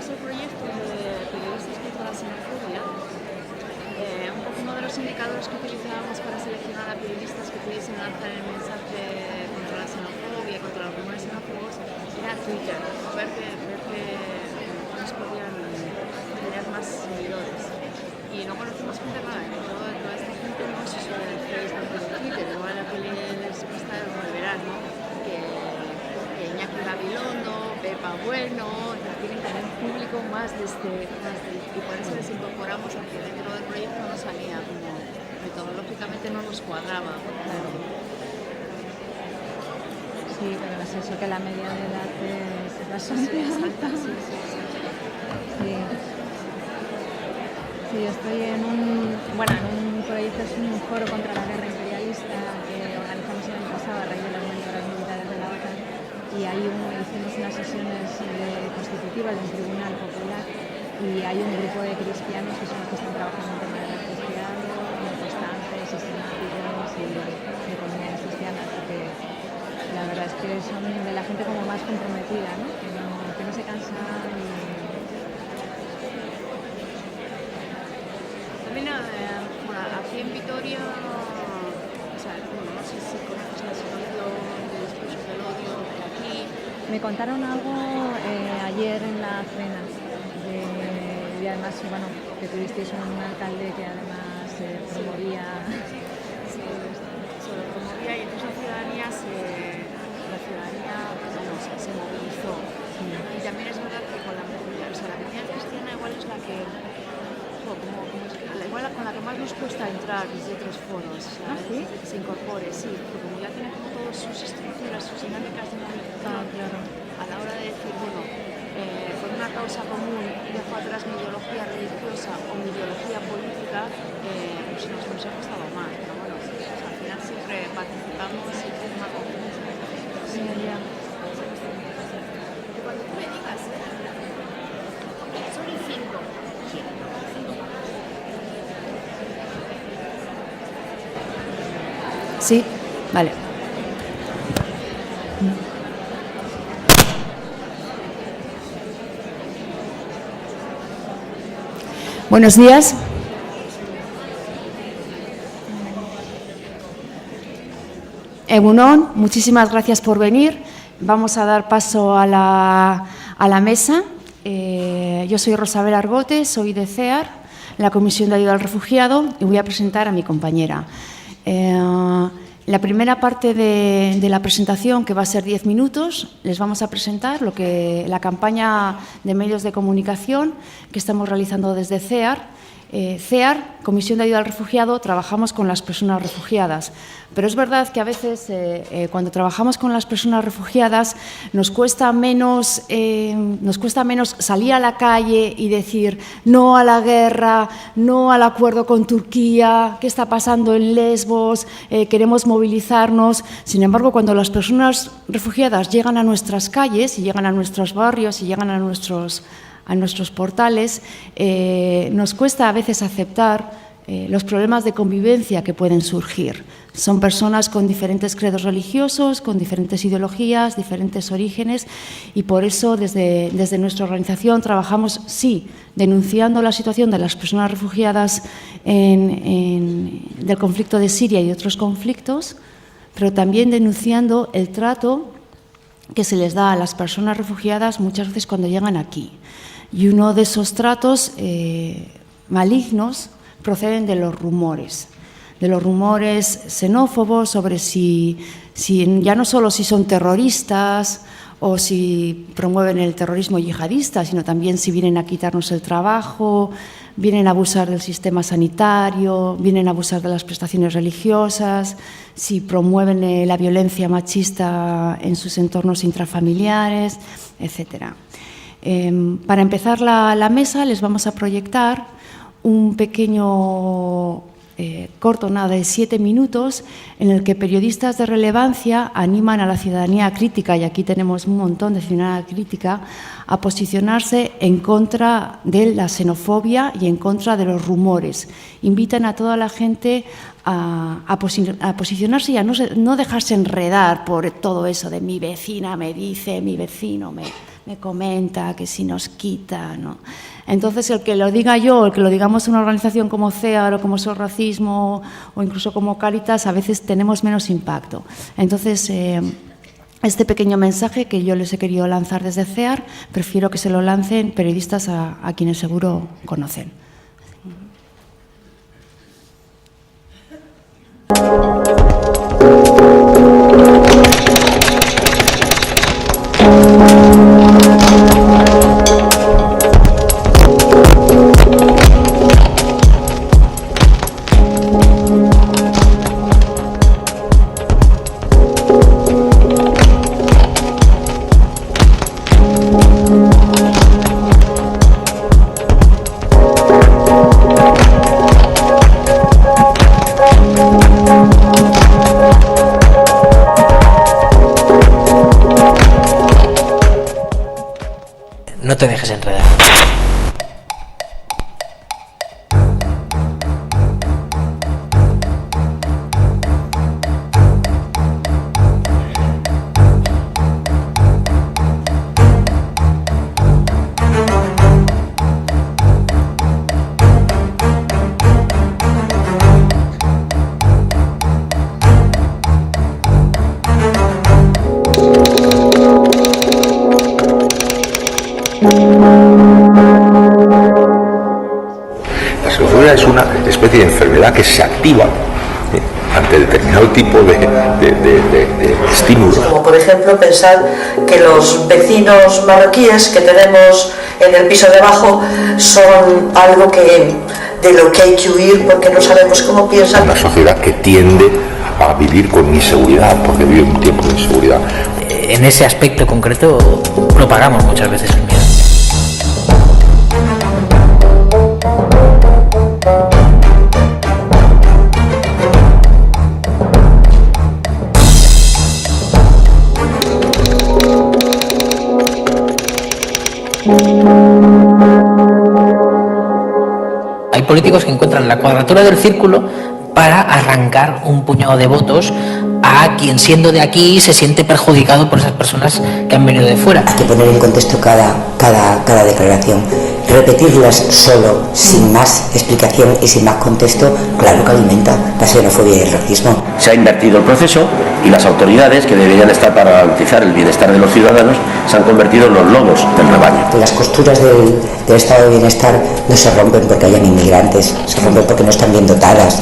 el proyecto de Periodistas contra la Xenofobia, un poco uno de los indicadores que utilizábamos para seleccionar a periodistas que pudiesen lanzar el mensaje contra la xenofobia, contra los rumores xenófobos, era Twitter, ver que nos podían tener más seguidores. Y luego nos dimos cuenta, claro, que toda esta gente no se suele Facebook de Twitter, igual a que les gusta el verano, que Iñaki Gabilondo, Pepa Bueno, tienen también un público más de y por eso les incorporamos a que dentro del proyecto no salía como metodológicamente no nos cuadraba. Sí, pero es eso, que la media de edad es bastante alta. Sí. Sí, yo estoy en un proyecto, es un foro contra la guerra imperialista que organizamos el año pasado a raíz de las maniobras militares de la OTAN, y ahí hicimos unas sesiones constitutivas de un tribunal popular, y hay un grupo de cristianos que son los que están trabajando en tema de refugiados, protestantes, sistemáticos y de comunidades cristianas, porque la verdad es que son de la gente como más comprometida, ¿no? Que no se cansa y... También, aquí en Vitoria, o sea, no sé si conoces la situación de discursos del odio de aquí. Me contaron algo ayer en la cena, y además, bueno, que tuvisteis un alcalde que además promovía... Sí, se lo promovía, y entonces la ciudadanía se movilizó. Sí. Y también es verdad que con la comunidad cristiana igual es la que... igual con la que más nos cuesta entrar desde otros foros, ¿sí? Que se incorpore, sí, porque como ya tiene como todas sus estructuras, sus dinámicas de movilización, claro, a la hora de decir, bueno, por una causa común dejo atrás mi ideología religiosa o mi ideología política, pues nos ha costado más, pero bueno, al final siempre participamos y es una confianza. Sí, ya. Cuando tú me digas, son 5. Sí, vale. Buenos días. Egunon, muchísimas gracias por venir. Vamos a dar paso a la mesa. Yo soy Rosabel Argote, soy de CEAR, la Comisión de Ayuda al Refugiado, y voy a presentar a mi compañera. La primera parte de la presentación, que va a ser 10 minutos, les vamos a presentar la campaña de medios de comunicación que estamos realizando desde CEAR. CEAR, Comisión de Ayuda al Refugiado, trabajamos con las personas refugiadas, pero es verdad que a veces cuando trabajamos con las personas refugiadas nos cuesta menos salir a la calle y decir no a la guerra, no al acuerdo con Turquía, qué está pasando en Lesbos, queremos movilizarnos. Sin embargo, cuando las personas refugiadas llegan a nuestras calles y llegan a nuestros barrios y llegan a nuestros portales, nos cuesta a veces aceptar los problemas de convivencia que pueden surgir. Son personas con diferentes credos religiosos, con diferentes ideologías, diferentes orígenes, y por eso desde nuestra organización trabajamos, sí, denunciando la situación de las personas refugiadas del conflicto de Siria y otros conflictos, pero también denunciando el trato que se les da a las personas refugiadas muchas veces cuando llegan aquí. Y uno de esos tratos malignos proceden de los rumores xenófobos sobre si ya no solo si son terroristas o si promueven el terrorismo yihadista, sino también si vienen a quitarnos el trabajo, vienen a abusar del sistema sanitario, vienen a abusar de las prestaciones religiosas, si promueven la violencia machista en sus entornos intrafamiliares, etcétera. Para empezar la mesa les vamos a proyectar un pequeño corto, de 7 minutos, en el que periodistas de relevancia animan a la ciudadanía crítica, y aquí tenemos un montón de ciudadanía crítica, a posicionarse en contra de la xenofobia y en contra de los rumores. Invitan a toda la gente posicionarse y a no dejarse enredar por todo eso de mi vecina me dice, mi vecino me comenta, que si nos quita, ¿no? Entonces, el que lo diga yo, el que lo digamos en una organización como CEAR o como Sol Racismo o incluso como Cáritas, a veces tenemos menos impacto. Entonces, este pequeño mensaje que yo les he querido lanzar desde CEAR, prefiero que se lo lancen periodistas a quienes seguro conocen. No te dejes enredar. La xenofobia es una especie de enfermedad que se activa ante determinado tipo de estímulos. Como por ejemplo pensar que los vecinos marroquíes que tenemos en el piso de abajo son algo de lo que hay que huir porque no sabemos cómo piensan. Una sociedad que tiende a vivir con inseguridad, porque vive un tiempo de inseguridad. En ese aspecto concreto propagamos muchas veces el miedo. Hay políticos que encuentran la cuadratura del círculo para arrancar un puñado de votos a quien, siendo de aquí, se siente perjudicado por esas personas que han venido de fuera. Hay que poner en contexto cada declaración. Repetirlas solo, sin más explicación y sin más contexto, claro que alimenta la xenofobia y el racismo. Se ha invertido el proceso y las autoridades, que deberían estar para garantizar el bienestar de los ciudadanos, se han convertido en los lobos del rebaño. Las costuras del estado de bienestar no se rompen porque hayan inmigrantes, se rompen porque no están bien dotadas.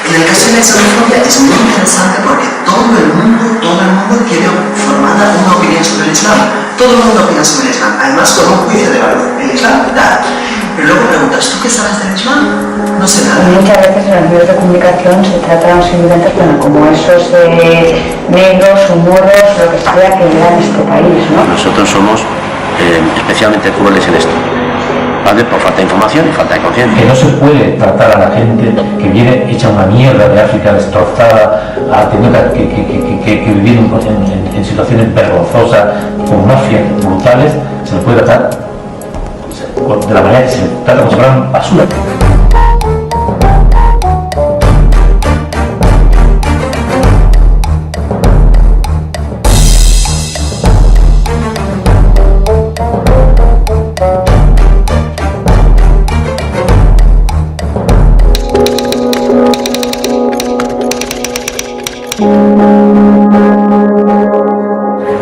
En el caso de la xenofobia es muy interesante porque todo el mundo tiene formada una opinión sobre el Islam. Todo el mundo opina sobre el Islam, además con un juicio de valor. El Islam, ¿verdad? Pero luego preguntas, ¿tú qué sabes del Islam? No sé nada. Muchas veces en los medios de comunicación se tratan simplemente como esos negros o moros, lo que sea, que llegan a este país, ¿no? Nosotros somos especialmente crueles en esto, ¿vale? Por falta de información y falta de conciencia. Que no se puede tratar a la gente que viene hecha una mierda de África, destrozada, a tener que vivir en situaciones vergonzosas, con mafias brutales, se le puede tratar de la manera que se le trata como si fueran basura.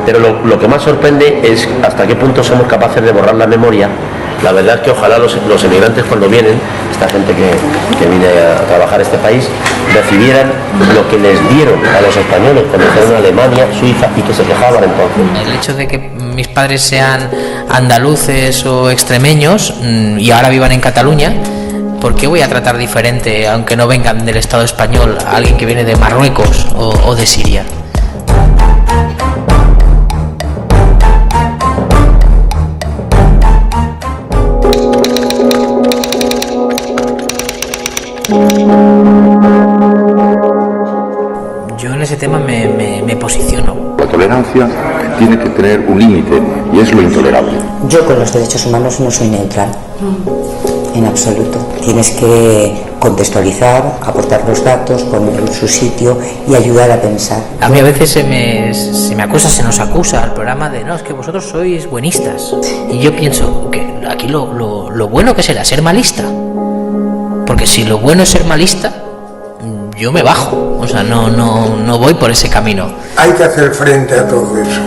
Pero lo que más sorprende es hasta qué punto somos capaces de borrar la memoria. La verdad es que ojalá los emigrantes, cuando vienen, esta gente que viene a trabajar a este país, recibieran lo que les dieron a los españoles cuando fueron a Alemania, Suiza, y que se quejaban entonces. El hecho de que mis padres sean andaluces o extremeños y ahora vivan en Cataluña, ¿por qué voy a tratar diferente, aunque no vengan del Estado español, a alguien que viene de Marruecos o de Siria? Yo en ese tema me posiciono. La tolerancia tiene que tener un límite y es lo intolerable. Yo con los derechos humanos no soy neutral, en absoluto. Tienes que contextualizar, aportar los datos, poner en su sitio y ayudar a pensar. A mí a veces se nos acusa al programa de no, es que vosotros sois buenistas. Y yo pienso que aquí lo bueno que será ser malista. Porque si lo bueno es ser malista, yo me bajo, o sea, no voy por ese camino. Hay que hacer frente a todo eso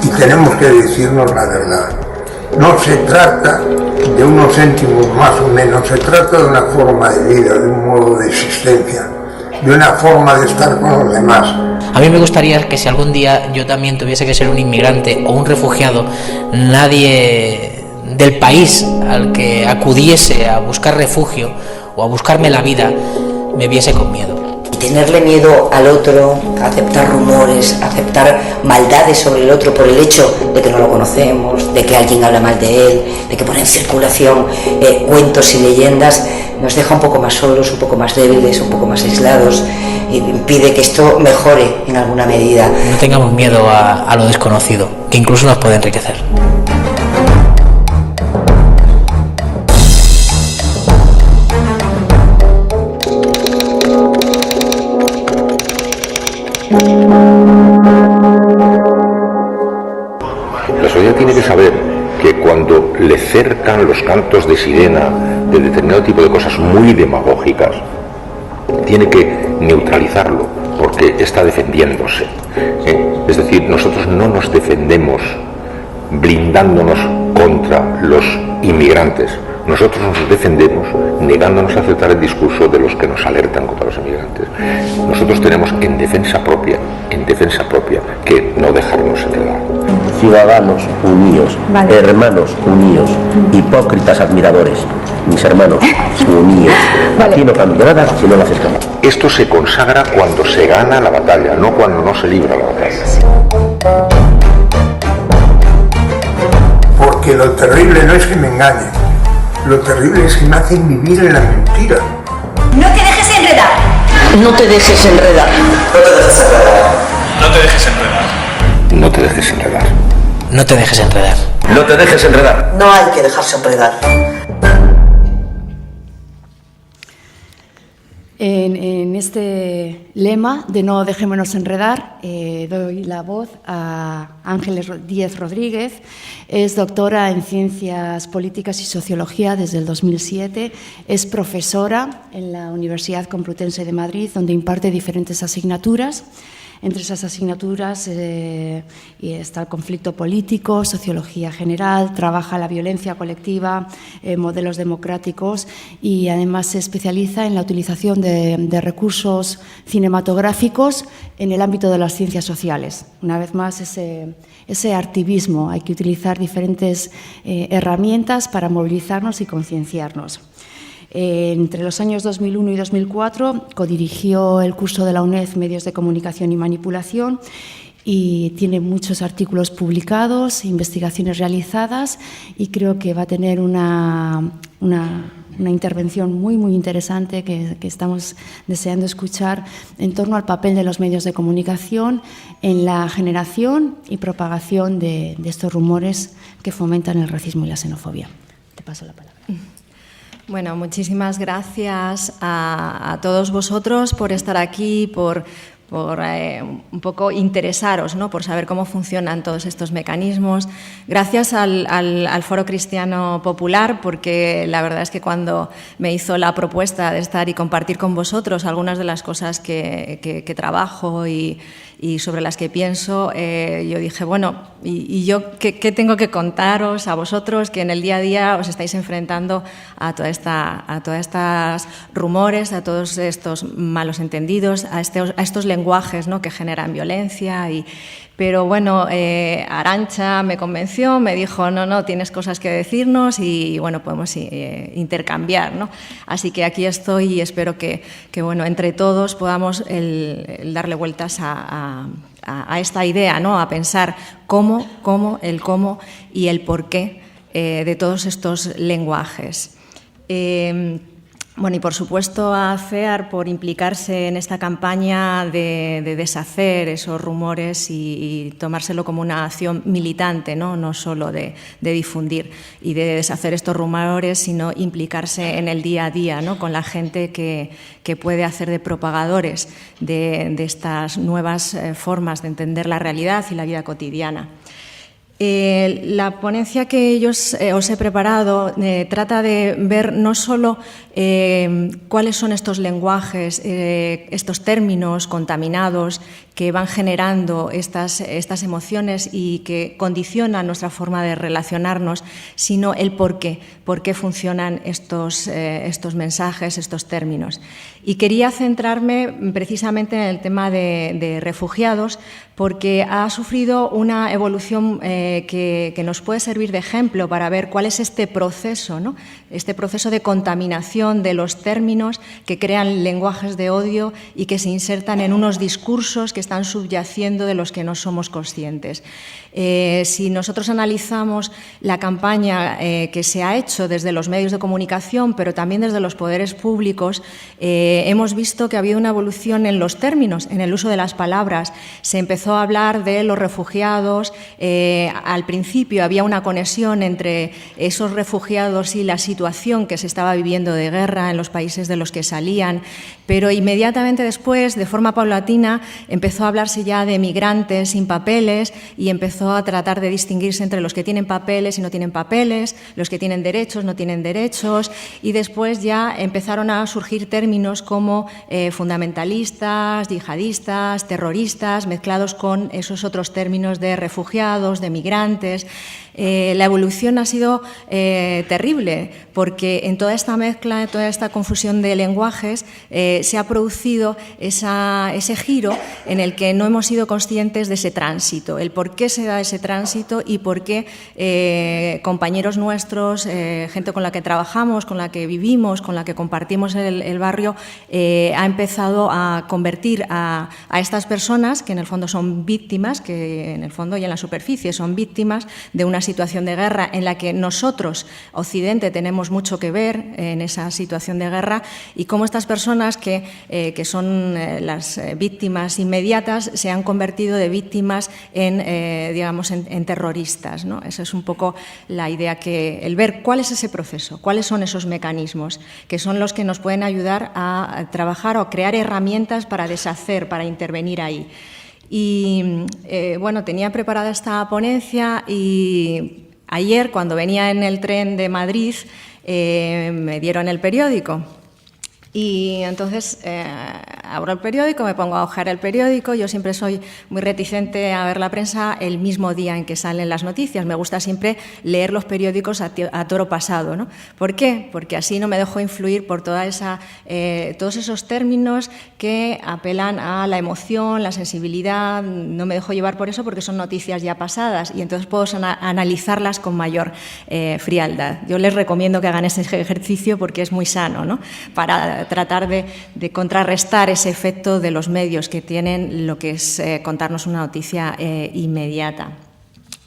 y tenemos que decirnos la verdad. No se trata de unos céntimos más o menos, se trata de una forma de vida, de un modo de existencia, de una forma de estar con los demás. A mí me gustaría que si algún día yo también tuviese que ser un inmigrante o un refugiado, nadie del país al que acudiese a buscar refugio o a buscarme la vida me viese con miedo. Y tenerle miedo al otro, aceptar rumores, aceptar maldades sobre el otro por el hecho de que no lo conocemos, de que alguien habla mal de él, de que pone en circulación cuentos y leyendas, nos deja un poco más solos, un poco más débiles, un poco más aislados y impide que esto mejore en alguna medida. No tengamos miedo a lo desconocido, que incluso nos puede enriquecer. La sociedad tiene que saber que cuando le cercan los cantos de sirena de determinado tipo de cosas muy demagógicas, tiene que neutralizarlo porque está defendiéndose. Es decir, nosotros no nos defendemos blindándonos contra los inmigrantes. Nosotros nos defendemos negándonos a aceptar el discurso de los que nos alertan contra los inmigrantes. Nosotros tenemos en defensa propia, que no dejarnos enredar. Ciudadanos unidos, vale. Hermanos unidos, hipócritas admiradores, mis hermanos unidos. Vale. Aquí no cambia nada si no lo haces cambiar. Esto se consagra cuando se gana la batalla, no cuando no se libra la batalla. Porque lo terrible no es que me engañen, lo terrible es que me hacen vivir en la mentira. No te dejes enredar. No te dejes enredar. No te dejes enredar. No te dejes enredar. No te dejes enredar. No te dejes enredar. No hay que dejarse enredar. En este lema de no dejémonos enredar, doy la voz a Ángeles Díez Rodríguez. Es doctora en Ciencias Políticas y Sociología desde el 2007. Es profesora en la Universidad Complutense de Madrid, donde imparte diferentes asignaturas. Entre esas asignaturas está el conflicto político, sociología general, trabaja la violencia colectiva, modelos democráticos y además se especializa en la utilización de recursos cinematográficos en el ámbito de las ciencias sociales. Una vez más, ese activismo, hay que utilizar diferentes herramientas para movilizarnos y concienciarnos. Entre los años 2001 y 2004 codirigió el curso de la UNED Medios de Comunicación y Manipulación y tiene muchos artículos publicados, investigaciones realizadas y creo que va a tener una intervención muy interesante que estamos deseando escuchar en torno al papel de los medios de comunicación en la generación y propagación de estos rumores que fomentan el racismo y la xenofobia. Te paso la palabra. Bueno, muchísimas gracias a todos vosotros por estar aquí, por un poco interesaros, ¿no?, por saber cómo funcionan todos estos mecanismos. Gracias al Foro Cristiano Popular, porque la verdad es que cuando me hizo la propuesta de estar y compartir con vosotros algunas de las cosas que trabajo y sobre las que pienso, yo dije, bueno, ¿y yo qué tengo que contaros a vosotros que en el día a día os estáis enfrentando a todas estas rumores, a todos estos malos entendidos, a estos lenguajes lenguajes, ¿no?, que generan violencia. Pero bueno, Arantxa me convenció, me dijo, no, tienes cosas que decirnos y bueno, podemos intercambiar, ¿no? Así que aquí estoy y espero que bueno, entre todos podamos el darle vueltas a esta idea, ¿no?, a pensar cómo y el porqué de todos estos lenguajes. Bueno, y por supuesto a CEAR por implicarse en esta campaña de deshacer esos rumores y tomárselo como una acción militante, no solo de difundir y de deshacer estos rumores, sino implicarse en el día a día, ¿no?, con la gente que puede hacer de propagadores de estas nuevas formas de entender la realidad y la vida cotidiana. La ponencia que yo os he preparado trata de ver no solo cuáles son estos lenguajes, estos términos contaminados que van generando estas emociones y que condicionan nuestra forma de relacionarnos, sino el por qué funcionan estos mensajes, estos términos. Y quería centrarme precisamente en el tema de refugiados, porque ha sufrido una evolución que nos puede servir de ejemplo para ver cuál es este proceso, ¿no?, este proceso de contaminación de los términos que crean lenguajes de odio y que se insertan en unos discursos que están subyaciendo de los que no somos conscientes. Si nosotros analizamos la campaña que se ha hecho desde los medios de comunicación, pero también desde los poderes públicos, hemos visto que ha habido una evolución en los términos, en el uso de las palabras. Se empezó a hablar de los refugiados. Al principio había una conexión entre esos refugiados y la situación que se estaba viviendo de guerra en los países de los que salían, pero inmediatamente después, de forma paulatina, empezó a hablarse ya de migrantes sin papeles y empezó a tratar de distinguirse entre los que tienen papeles y no tienen papeles, los que tienen derechos, no tienen derechos, y después ya empezaron a surgir términos como fundamentalistas, yihadistas, terroristas, mezclados con esos otros términos de refugiados, de migrantes. La evolución ha sido terrible, porque en toda esta mezcla, en toda esta confusión de lenguajes, se ha producido ese giro en el que no hemos sido conscientes de ese tránsito, el por qué se da ese tránsito y por qué compañeros nuestros, gente con la que trabajamos, con la que vivimos, con la que compartimos el barrio, ha empezado a convertir a estas personas, que en el fondo son víctimas, que en el fondo y en la superficie son víctimas de una situación de guerra en la que nosotros, Occidente, tenemos mucho que ver en esa situación de guerra, y cómo estas personas que son las víctimas inmediatas se han convertido de víctimas en terroristas, ¿no? Esa es un poco la idea, el ver cuál es ese proceso, cuáles son esos mecanismos, que son los que nos pueden ayudar a trabajar o crear herramientas para deshacer, para intervenir ahí. Y bueno, tenía preparada esta ponencia y ayer, cuando venía en el tren de Madrid, me dieron el periódico. Y entonces abro el periódico, me pongo a hojear el periódico. Yo siempre soy muy reticente a ver la prensa el mismo día en que salen las noticias. Me gusta siempre leer los periódicos a toro pasado, ¿no? ¿Por qué? Porque así no me dejo influir por todos esos términos que apelan a la emoción, la sensibilidad. No me dejo llevar por eso, porque son noticias ya pasadas y entonces puedo analizarlas con mayor frialdad. Yo les recomiendo que hagan ese ejercicio porque es muy sano, ¿no?, para tratar de contrarrestar ese efecto de los medios que tienen lo que es contarnos una noticia inmediata.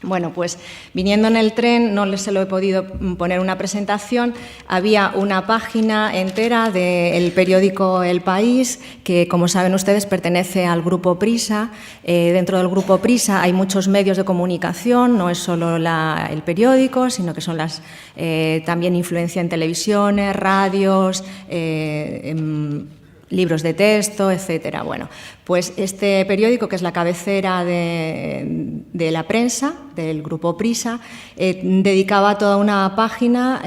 Bueno, pues viniendo en el tren, no se lo he podido poner una presentación, había una página entera del periódico El País, que, como saben ustedes, pertenece al Grupo Prisa. Dentro del Grupo Prisa hay muchos medios de comunicación, no es solo el periódico, sino que son también influencia en televisiones, radios, libros de texto, etcétera. Bueno, pues este periódico, que es la cabecera de la prensa del Grupo Prisa, dedicaba toda una página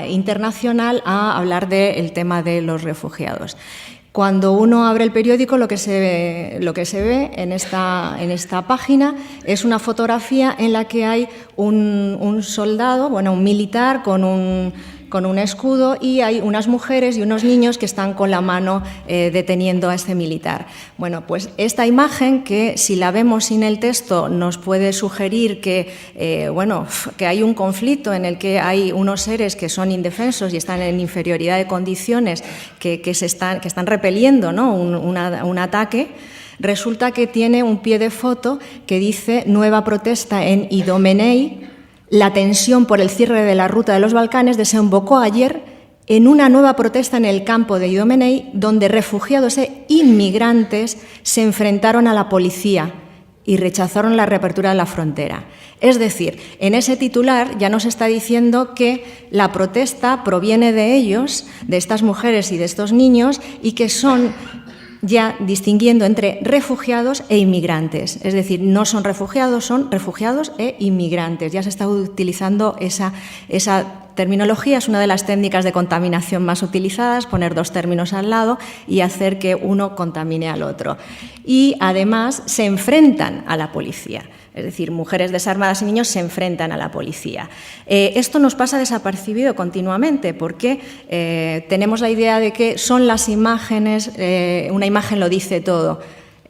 internacional a hablar del tema de los refugiados. Cuando uno abre el periódico, lo que se ve en esta página es una fotografía en la que hay un soldado, un militar con con un escudo y hay unas mujeres y unos niños que están con la mano deteniendo a este militar. Bueno, pues esta imagen, que si la vemos sin el texto nos puede sugerir que, que hay un conflicto en el que hay unos seres que son indefensos y están en inferioridad de condiciones, que están repeliendo, ¿no?, un ataque. Resulta que tiene un pie de foto que dice: nueva protesta en Idommenei. La tensión por el cierre de la ruta de los Balcanes desembocó ayer en una nueva protesta en el campo de Idommenei, donde refugiados e inmigrantes se enfrentaron a la policía y rechazaron la reapertura de la frontera. Es decir, en ese titular ya nos está diciendo que la protesta proviene de ellos, de estas mujeres y de estos niños, y que son ya distinguiendo entre refugiados e inmigrantes. Es decir, no son refugiados e inmigrantes. Ya se está utilizando esa terminología. Es una de las técnicas de contaminación más utilizadas, poner dos términos al lado y hacer que uno contamine al otro. Y además se enfrentan a la policía. Es decir, mujeres desarmadas y niños se enfrentan a la policía. Esto nos pasa desapercibido continuamente porque tenemos la idea de que son las imágenes, una imagen lo dice todo.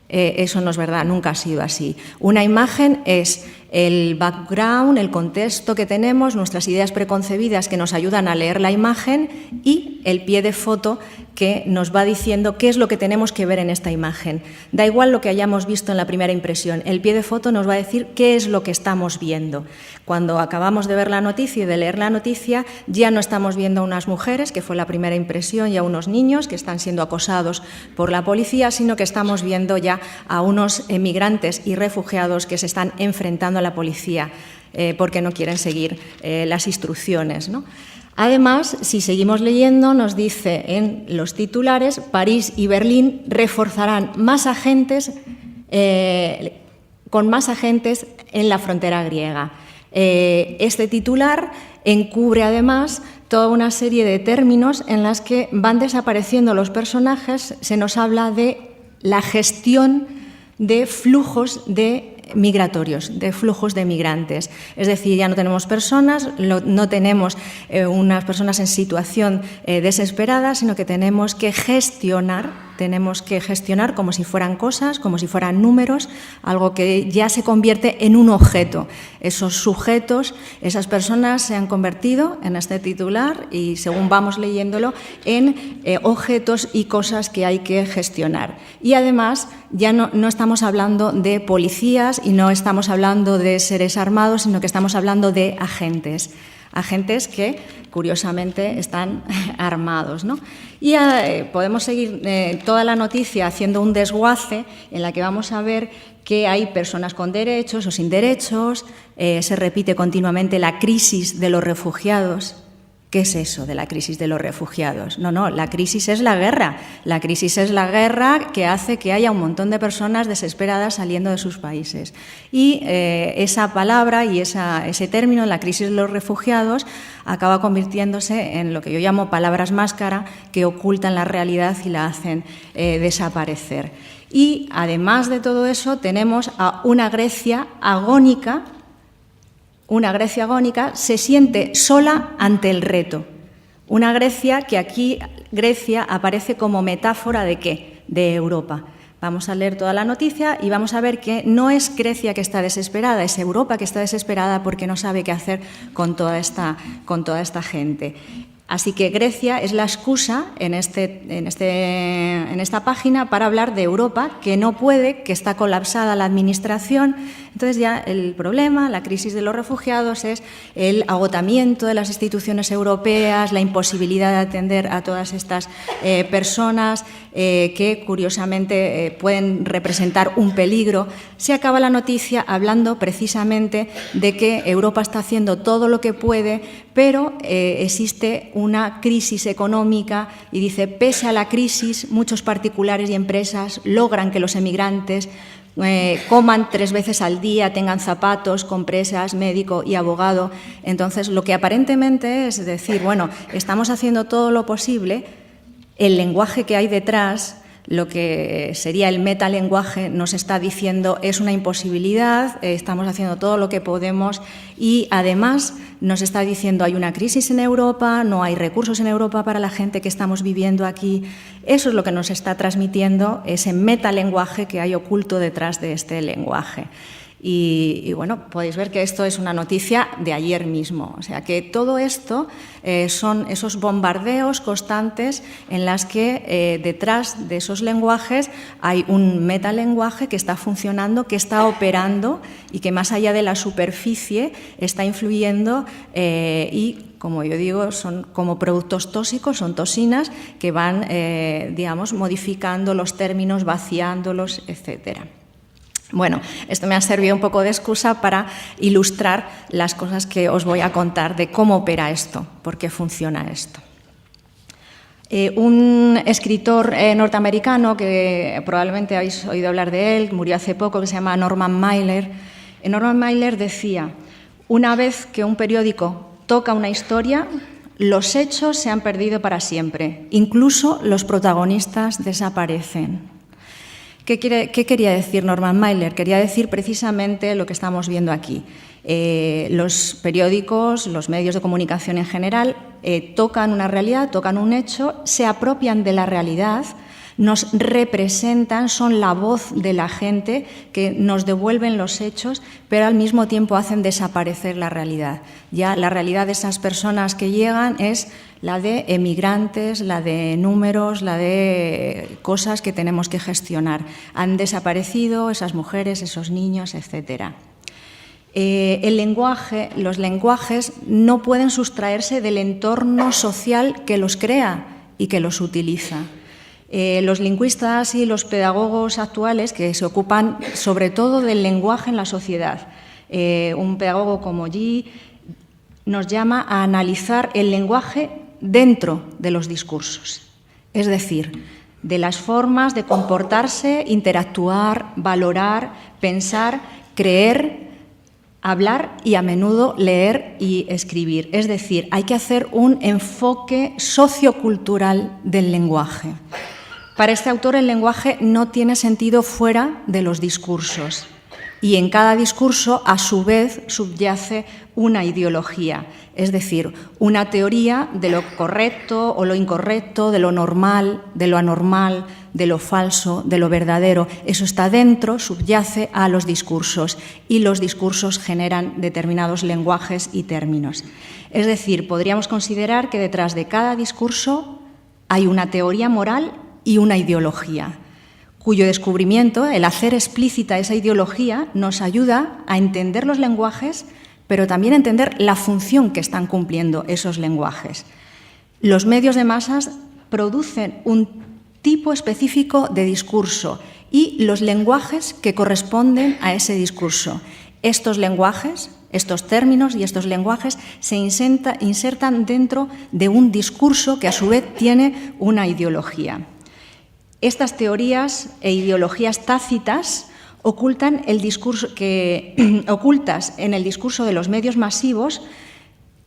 Eso no es verdad, nunca ha sido así. Una imagen es el background, el contexto que tenemos, nuestras ideas preconcebidas que nos ayudan a leer la imagen y el pie de foto que nos va diciendo qué es lo que tenemos que ver en esta imagen. Da igual lo que hayamos visto en la primera impresión, el pie de foto nos va a decir qué es lo que estamos viendo. Cuando acabamos de ver la noticia y de leer la noticia, ya no estamos viendo a unas mujeres, que fue la primera impresión, y a unos niños que están siendo acosados por la policía, sino que estamos viendo ya a unos emigrantes y refugiados que se están enfrentando a la policía porque no quieren seguir las instrucciones, ¿no? Además, si seguimos leyendo, nos dice en los titulares: París y Berlín reforzarán más agentes, con más agentes en la frontera griega. Este titular encubre además toda una serie de términos en las que van desapareciendo los personajes. Se nos habla de la gestión de flujos migratorios, de flujos de migrantes. Es decir, ya no tenemos personas, no tenemos unas personas en situación desesperada, sino que tenemos que gestionar como si fueran cosas, como si fueran números, algo que ya se convierte en un objeto. Esos sujetos, esas personas se han convertido en este titular y, según vamos leyéndolo, en objetos y cosas que hay que gestionar. Y además ya no estamos hablando de policías y no estamos hablando de seres armados, sino que estamos hablando de agentes que, curiosamente, están armados, ¿no? Y podemos seguir toda la noticia haciendo un desguace en la que vamos a ver que hay personas con derechos o sin derechos. Se repite continuamente la crisis de los refugiados. ¿Qué es eso de la crisis de los refugiados? No, la crisis es la guerra. La crisis es la guerra que hace que haya un montón de personas desesperadas saliendo de sus países. Y esa palabra y ese término, la crisis de los refugiados, acaba convirtiéndose en lo que yo llamo palabras máscara, que ocultan la realidad y la hacen desaparecer. Y además de todo eso, tenemos a una Grecia agónica. Una Grecia agónica se siente sola ante el reto. Una Grecia que aquí, Grecia, aparece como metáfora ¿de qué? De Europa. Vamos a leer toda la noticia y vamos a ver que no es Grecia que está desesperada, es Europa que está desesperada porque no sabe qué hacer con toda esta gente. Así que Grecia es la excusa en esta página para hablar de Europa, que no puede, que está colapsada la administración. Entonces ya el problema, la crisis de los refugiados, es el agotamiento de las instituciones europeas, la imposibilidad de atender a todas estas personas que curiosamente pueden representar un peligro. Se acaba la noticia hablando precisamente de que Europa está haciendo todo lo que puede, pero existe una crisis económica y dice, pese a la crisis, muchos particulares y empresas logran que los emigrantes coman 3 veces al día, tengan zapatos, compresas, médico y abogado. Entonces, lo que aparentemente es decir, bueno, estamos haciendo todo lo posible, el lenguaje que hay detrás lo que sería el metalenguaje nos está diciendo es una imposibilidad, estamos haciendo todo lo que podemos y además nos está diciendo hay una crisis en Europa, no hay recursos en Europa para la gente que estamos viviendo aquí. Eso es lo que nos está transmitiendo ese metalenguaje que hay oculto detrás de este lenguaje. Y bueno, podéis ver que esto es una noticia de ayer mismo. O sea, que todo esto son esos bombardeos constantes en las que detrás de esos lenguajes hay un metalenguaje que está funcionando, que está operando y que más allá de la superficie está influyendo y, como yo digo, son como productos tóxicos, son toxinas que van, digamos, modificando los términos, vaciándolos, etcétera. Bueno, esto me ha servido un poco de excusa para ilustrar las cosas que os voy a contar de cómo opera esto, por qué funciona esto. Un escritor norteamericano, que probablemente habéis oído hablar de él, murió hace poco, que se llama Norman Mailer. Norman Mailer decía, una vez que un periódico toca una historia, los hechos se han perdido para siempre, incluso los protagonistas desaparecen. ¿Qué quería decir Norman Mailer? Quería decir precisamente lo que estamos viendo aquí. Los periódicos, los medios de comunicación en general, tocan una realidad, tocan un hecho, se apropian de la realidad, nos representan, son la voz de la gente que nos devuelven los hechos, pero al mismo tiempo hacen desaparecer la realidad. Ya la realidad de esas personas que llegan es la de emigrantes, la de números, la de cosas que tenemos que gestionar. Han desaparecido esas mujeres, esos niños, etcétera. El lenguaje, los lenguajes no pueden sustraerse del entorno social que los crea y que los utiliza. Los lingüistas y los pedagogos actuales que se ocupan sobre todo del lenguaje en la sociedad. Un pedagogo como Yi nos llama a analizar el lenguaje dentro de los discursos, es decir, de las formas de comportarse, interactuar, valorar, pensar, creer, hablar y a menudo leer y escribir. Es decir, hay que hacer un enfoque sociocultural del lenguaje. Para este autor el lenguaje no tiene sentido fuera de los discursos y en cada discurso a su vez subyace una ideología, es decir, una teoría de lo correcto o lo incorrecto, de lo normal, de lo anormal, de lo falso, de lo verdadero. Eso está dentro, subyace a los discursos y los discursos generan determinados lenguajes y términos. Es decir, podríamos considerar que detrás de cada discurso hay una teoría moral y una ideología, cuyo descubrimiento, el hacer explícita esa ideología, nos ayuda a entender los lenguajes, pero también a entender la función que están cumpliendo esos lenguajes. Los medios de masas producen un tipo específico de discurso y los lenguajes que corresponden a ese discurso. Estos lenguajes, estos términos y estos lenguajes se insertan dentro de un discurso que a su vez tiene una ideología. Estas teorías e ideologías tácitas ocultas en el discurso de los medios masivos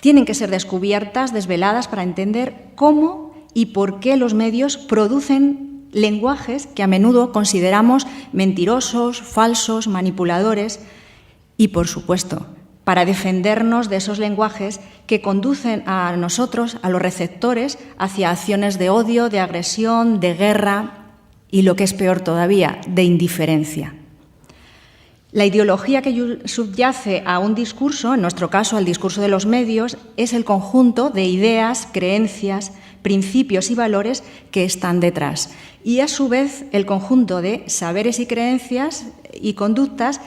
tienen que ser descubiertas, desveladas para entender cómo y por qué los medios producen lenguajes que a menudo consideramos mentirosos, falsos, manipuladores y, por supuesto, para defendernos de esos lenguajes que conducen a nosotros, a los receptores, hacia acciones de odio, de agresión, de guerra y, lo que es peor todavía, de indiferencia. La ideología que subyace a un discurso, en nuestro caso al discurso de los medios, es el conjunto de ideas, creencias, principios y valores que están detrás. Y a su vez el conjunto de saberes y creencias y conductas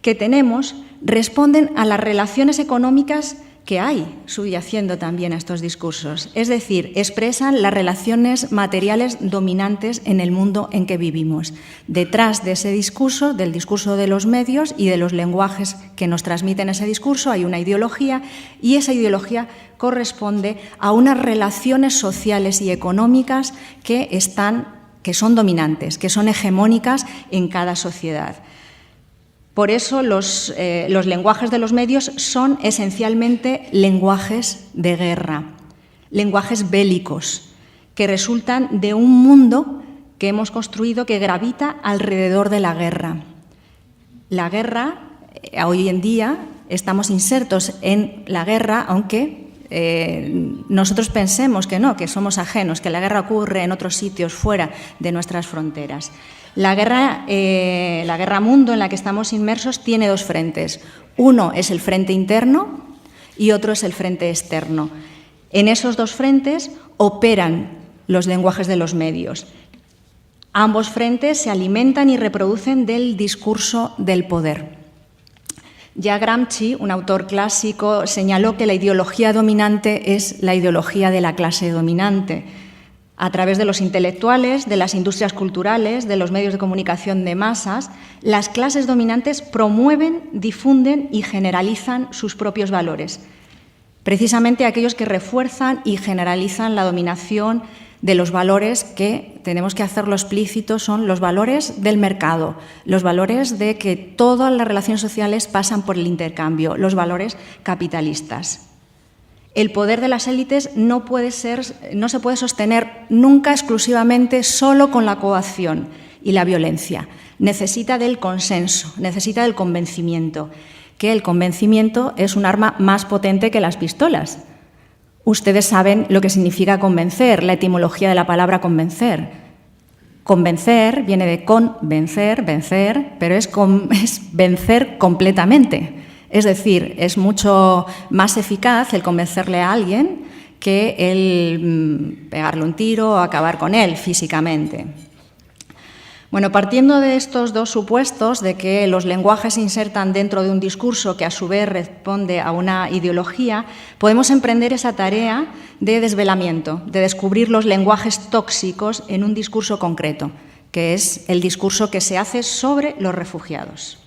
que tenemos responden a las relaciones económicas que hay subyaciendo también a estos discursos. Es decir, expresan las relaciones materiales dominantes en el mundo en que vivimos. Detrás de ese discurso, del discurso de los medios y de los lenguajes que nos transmiten ese discurso, hay una ideología y esa ideología corresponde a unas relaciones sociales y económicas que son dominantes, que son hegemónicas en cada sociedad. Por eso los lenguajes de los medios son esencialmente lenguajes de guerra, lenguajes bélicos, que resultan de un mundo que hemos construido que gravita alrededor de la guerra. La guerra, hoy en día, estamos insertos en la guerra, aunque nosotros pensemos que no, que somos ajenos, que la guerra ocurre en otros sitios fuera de nuestras fronteras. La guerra mundo en la que estamos inmersos tiene dos frentes. Uno es el frente interno y otro es el frente externo. En esos dos frentes operan los lenguajes de los medios. Ambos frentes se alimentan y reproducen del discurso del poder. Ya Gramsci, un autor clásico, señaló que la ideología dominante es la ideología de la clase dominante. A través de los intelectuales, de las industrias culturales, de los medios de comunicación de masas, las clases dominantes promueven, difunden y generalizan sus propios valores. Precisamente aquellos que refuerzan y generalizan la dominación de los valores que, tenemos que hacerlo explícito, son los valores del mercado, los valores de que todas las relaciones sociales pasan por el intercambio, los valores capitalistas. El poder de las élites no se puede sostener nunca exclusivamente solo con la coacción y la violencia. Necesita del consenso, necesita del convencimiento, que el convencimiento es un arma más potente que las pistolas. Ustedes saben lo que significa convencer, la etimología de la palabra convencer. Convencer viene de convencer, vencer, pero es vencer completamente. Es decir, es mucho más eficaz el convencerle a alguien que el pegarle un tiro o acabar con él físicamente. Bueno, partiendo de estos dos supuestos, de que los lenguajes se insertan dentro de un discurso que a su vez responde a una ideología, podemos emprender esa tarea de desvelamiento, de descubrir los lenguajes tóxicos en un discurso concreto, que es el discurso que se hace sobre los refugiados.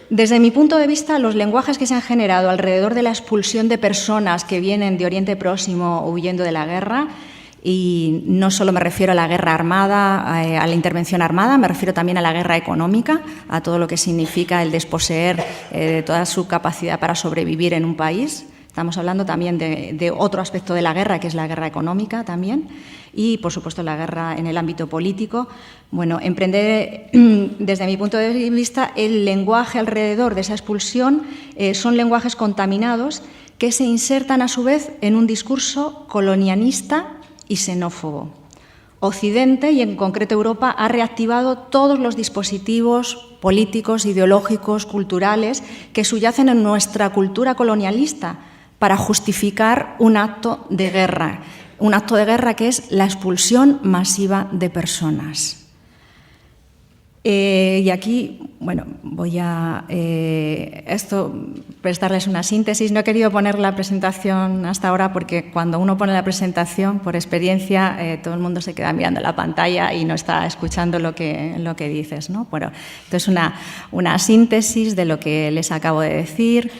Desde mi punto de vista, los lenguajes que se han generado alrededor de la expulsión de personas que vienen de Oriente Próximo huyendo de la guerra, y no solo me refiero a la guerra armada, a la intervención armada, me refiero también a la guerra económica, a todo lo que significa el desposeer de toda su capacidad para sobrevivir en un país. Estamos hablando también de otro aspecto de la guerra, que es la guerra económica también, y, por supuesto, la guerra en el ámbito político. Bueno, emprender, desde mi punto de vista, el lenguaje alrededor de esa expulsión son lenguajes contaminados que se insertan, a su vez, en un discurso colonialista y xenófobo. Occidente, y en concreto Europa, ha reactivado todos los dispositivos políticos, ideológicos, culturales que subyacen en nuestra cultura colonialista para justificar un acto de guerra que es la expulsión masiva de personas. Y aquí, bueno, voy a prestarles una síntesis. No he querido poner la presentación hasta ahora porque cuando uno pone la presentación, por experiencia, todo el mundo se queda mirando la pantalla y no está escuchando lo que dices, ¿no? Bueno, entonces, una síntesis de lo que les acabo de decir,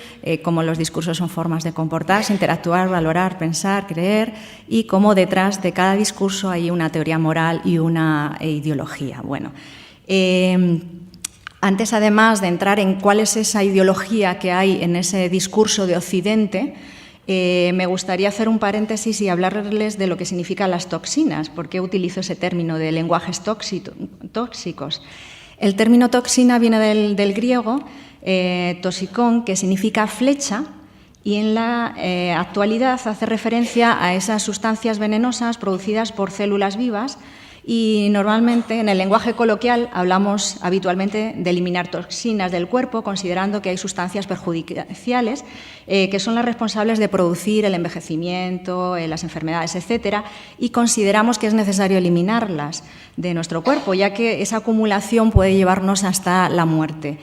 cómo los discursos son formas de comportarse, interactuar, valorar, pensar, creer, y cómo detrás de cada discurso hay una teoría moral y una ideología. Bueno, antes, además de entrar en cuál es esa ideología que hay en ese discurso de Occidente, me gustaría hacer un paréntesis y hablarles de lo que significan las toxinas. ¿Por qué utilizo ese término de lenguajes tóxicos? El término toxina viene del griego toxikon, que significa flecha, y en la actualidad hace referencia a esas sustancias venenosas producidas por células vivas. Y normalmente, en el lenguaje coloquial, hablamos habitualmente de eliminar toxinas del cuerpo, considerando que hay sustancias perjudiciales que son las responsables de producir el envejecimiento, las enfermedades, etcétera, y consideramos que es necesario eliminarlas de nuestro cuerpo, ya que esa acumulación puede llevarnos hasta la muerte.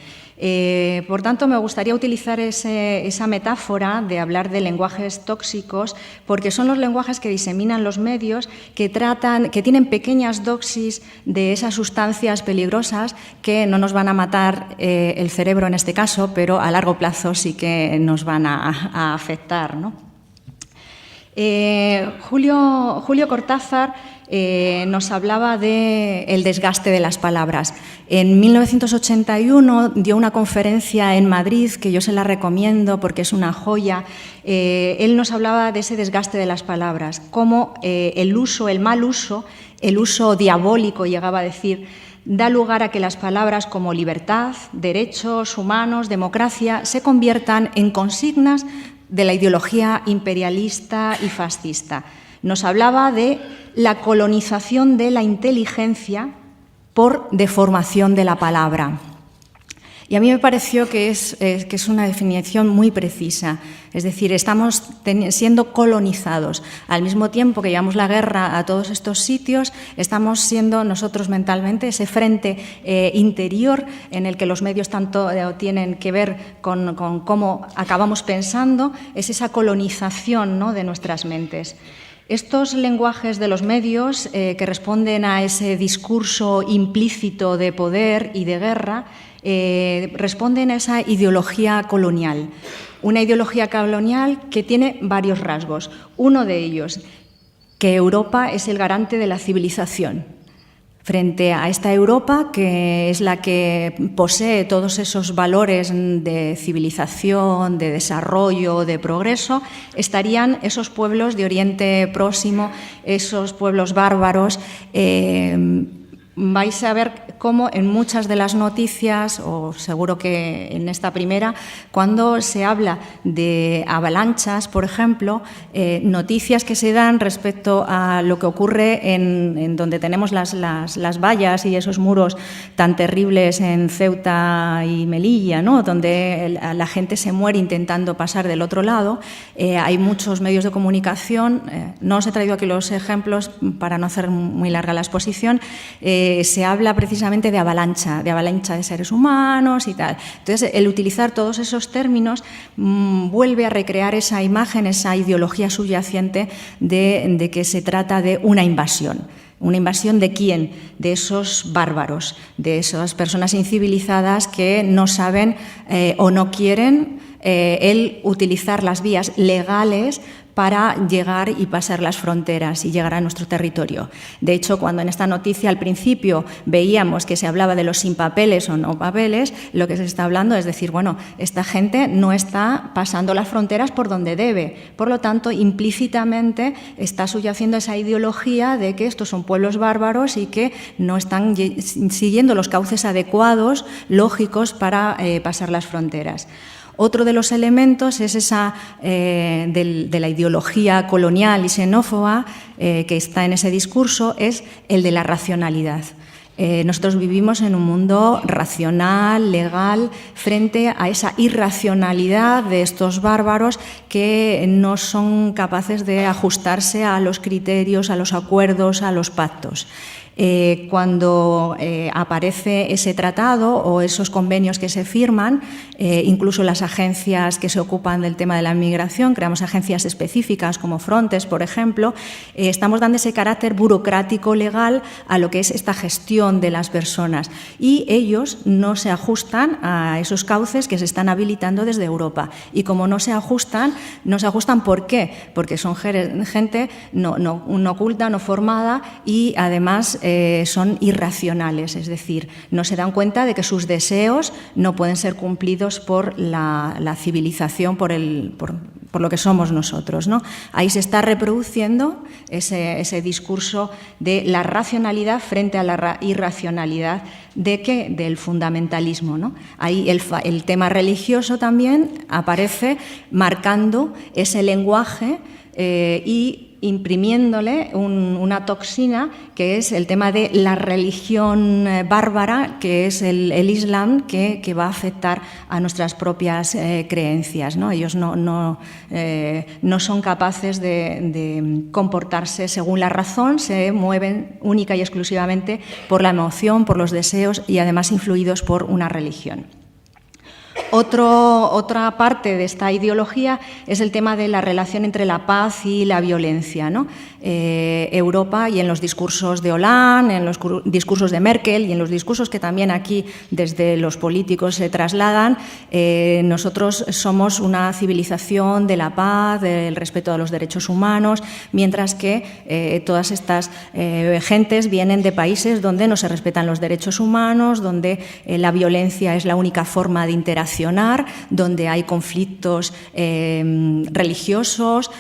Por tanto, me gustaría utilizar esa metáfora de hablar de lenguajes tóxicos, porque son los lenguajes que diseminan los medios, que tienen pequeñas dosis de esas sustancias peligrosas que no nos van a matar el cerebro en este caso, pero a largo plazo sí que nos van a afectar, ¿no? Julio Cortázar nos hablaba del desgaste de las palabras. En 1981 dio una conferencia en Madrid, que yo se la recomiendo porque es una joya. Él nos hablaba de ese desgaste de las palabras, cómo el mal uso, el uso diabólico, llegaba a decir, da lugar a que las palabras como libertad, derechos humanos, democracia, se conviertan en consignas de la ideología imperialista y fascista. Nos hablaba de la colonización de la inteligencia por deformación de la palabra. Y a mí me pareció que es una definición muy precisa. Es decir, estamos siendo colonizados. Al mismo tiempo que llevamos la guerra a todos estos sitios, estamos siendo nosotros mentalmente ese frente interior en el que los medios tanto tienen que ver con cómo acabamos pensando, es esa colonización, ¿no?, de nuestras mentes. Estos lenguajes de los medios que responden a ese discurso implícito de poder y de guerra responden a esa ideología colonial. Una ideología colonial que tiene varios rasgos. Uno de ellos, que Europa es el garante de la civilización. Frente a esta Europa, que es la que posee todos esos valores de civilización, de desarrollo, de progreso, estarían esos pueblos de Oriente Próximo, esos pueblos bárbaros. Vais a ver cómo en muchas de las noticias, o seguro que en esta primera, cuando se habla de avalanchas, por ejemplo, noticias que se dan respecto a lo que ocurre en donde tenemos las vallas y esos muros tan terribles en Ceuta y Melilla, ¿no?, donde la gente se muere intentando pasar del otro lado. Hay muchos medios de comunicación, no os he traído aquí los ejemplos para no hacer muy larga la exposición. Se habla precisamente de avalancha de seres humanos y tal. Entonces, el utilizar todos esos términos vuelve a recrear esa imagen, esa ideología subyacente de que se trata de una invasión. ¿Una invasión de quién? De esos bárbaros, de esas personas incivilizadas que no saben o no quieren el utilizar las vías legales para llegar y pasar las fronteras y llegar a nuestro territorio. De hecho, cuando en esta noticia al principio veíamos que se hablaba de los sin papeles o no papeles, lo que se está hablando es decir, bueno, esta gente no está pasando las fronteras por donde debe. Por lo tanto, implícitamente está subyaciendo esa ideología de que estos son pueblos bárbaros y que no están siguiendo los cauces adecuados, lógicos, para pasar las fronteras. Otro de los elementos es esa de la ideología colonial y xenófoba que está en ese discurso, es el de la racionalidad. Nosotros vivimos en un mundo racional, legal, frente a esa irracionalidad de estos bárbaros que no son capaces de ajustarse a los criterios, a los acuerdos, a los pactos. Cuando aparece ese tratado o esos convenios que se firman, incluso las agencias que se ocupan del tema de la migración, creamos agencias específicas como Frontex, por ejemplo, estamos dando ese carácter burocrático legal a lo que es esta gestión de las personas y ellos no se ajustan a esos cauces que se están habilitando desde Europa. Y como no se ajustan ¿por qué? Porque son gente no culta, no formada y además son irracionales, es decir, no se dan cuenta de que sus deseos no pueden ser cumplidos por la civilización, por lo que somos nosotros, ¿no? Ahí se está reproduciendo ese discurso de la racionalidad frente a la irracionalidad del fundamentalismo, ¿no? Ahí el tema religioso también aparece marcando ese lenguaje y imprimiéndole una toxina que es el tema de la religión bárbara, que es el Islam, que va a afectar a nuestras propias creencias, ¿no? Ellos no son capaces de comportarse según la razón, se mueven única y exclusivamente por la emoción, por los deseos y además influidos por una religión. Otra parte de esta ideología es el tema de la relación entre la paz y la violencia, ¿no? Europa, y en los discursos de Hollande, en los discursos de Merkel y en los discursos que también aquí desde los políticos se trasladan, nosotros somos una civilización de la paz, del respeto a los derechos humanos, mientras que todas estas gentes vienen de países donde no se respetan los derechos humanos, donde la violencia es la única forma de interaccionar, donde hay conflictos religiosos,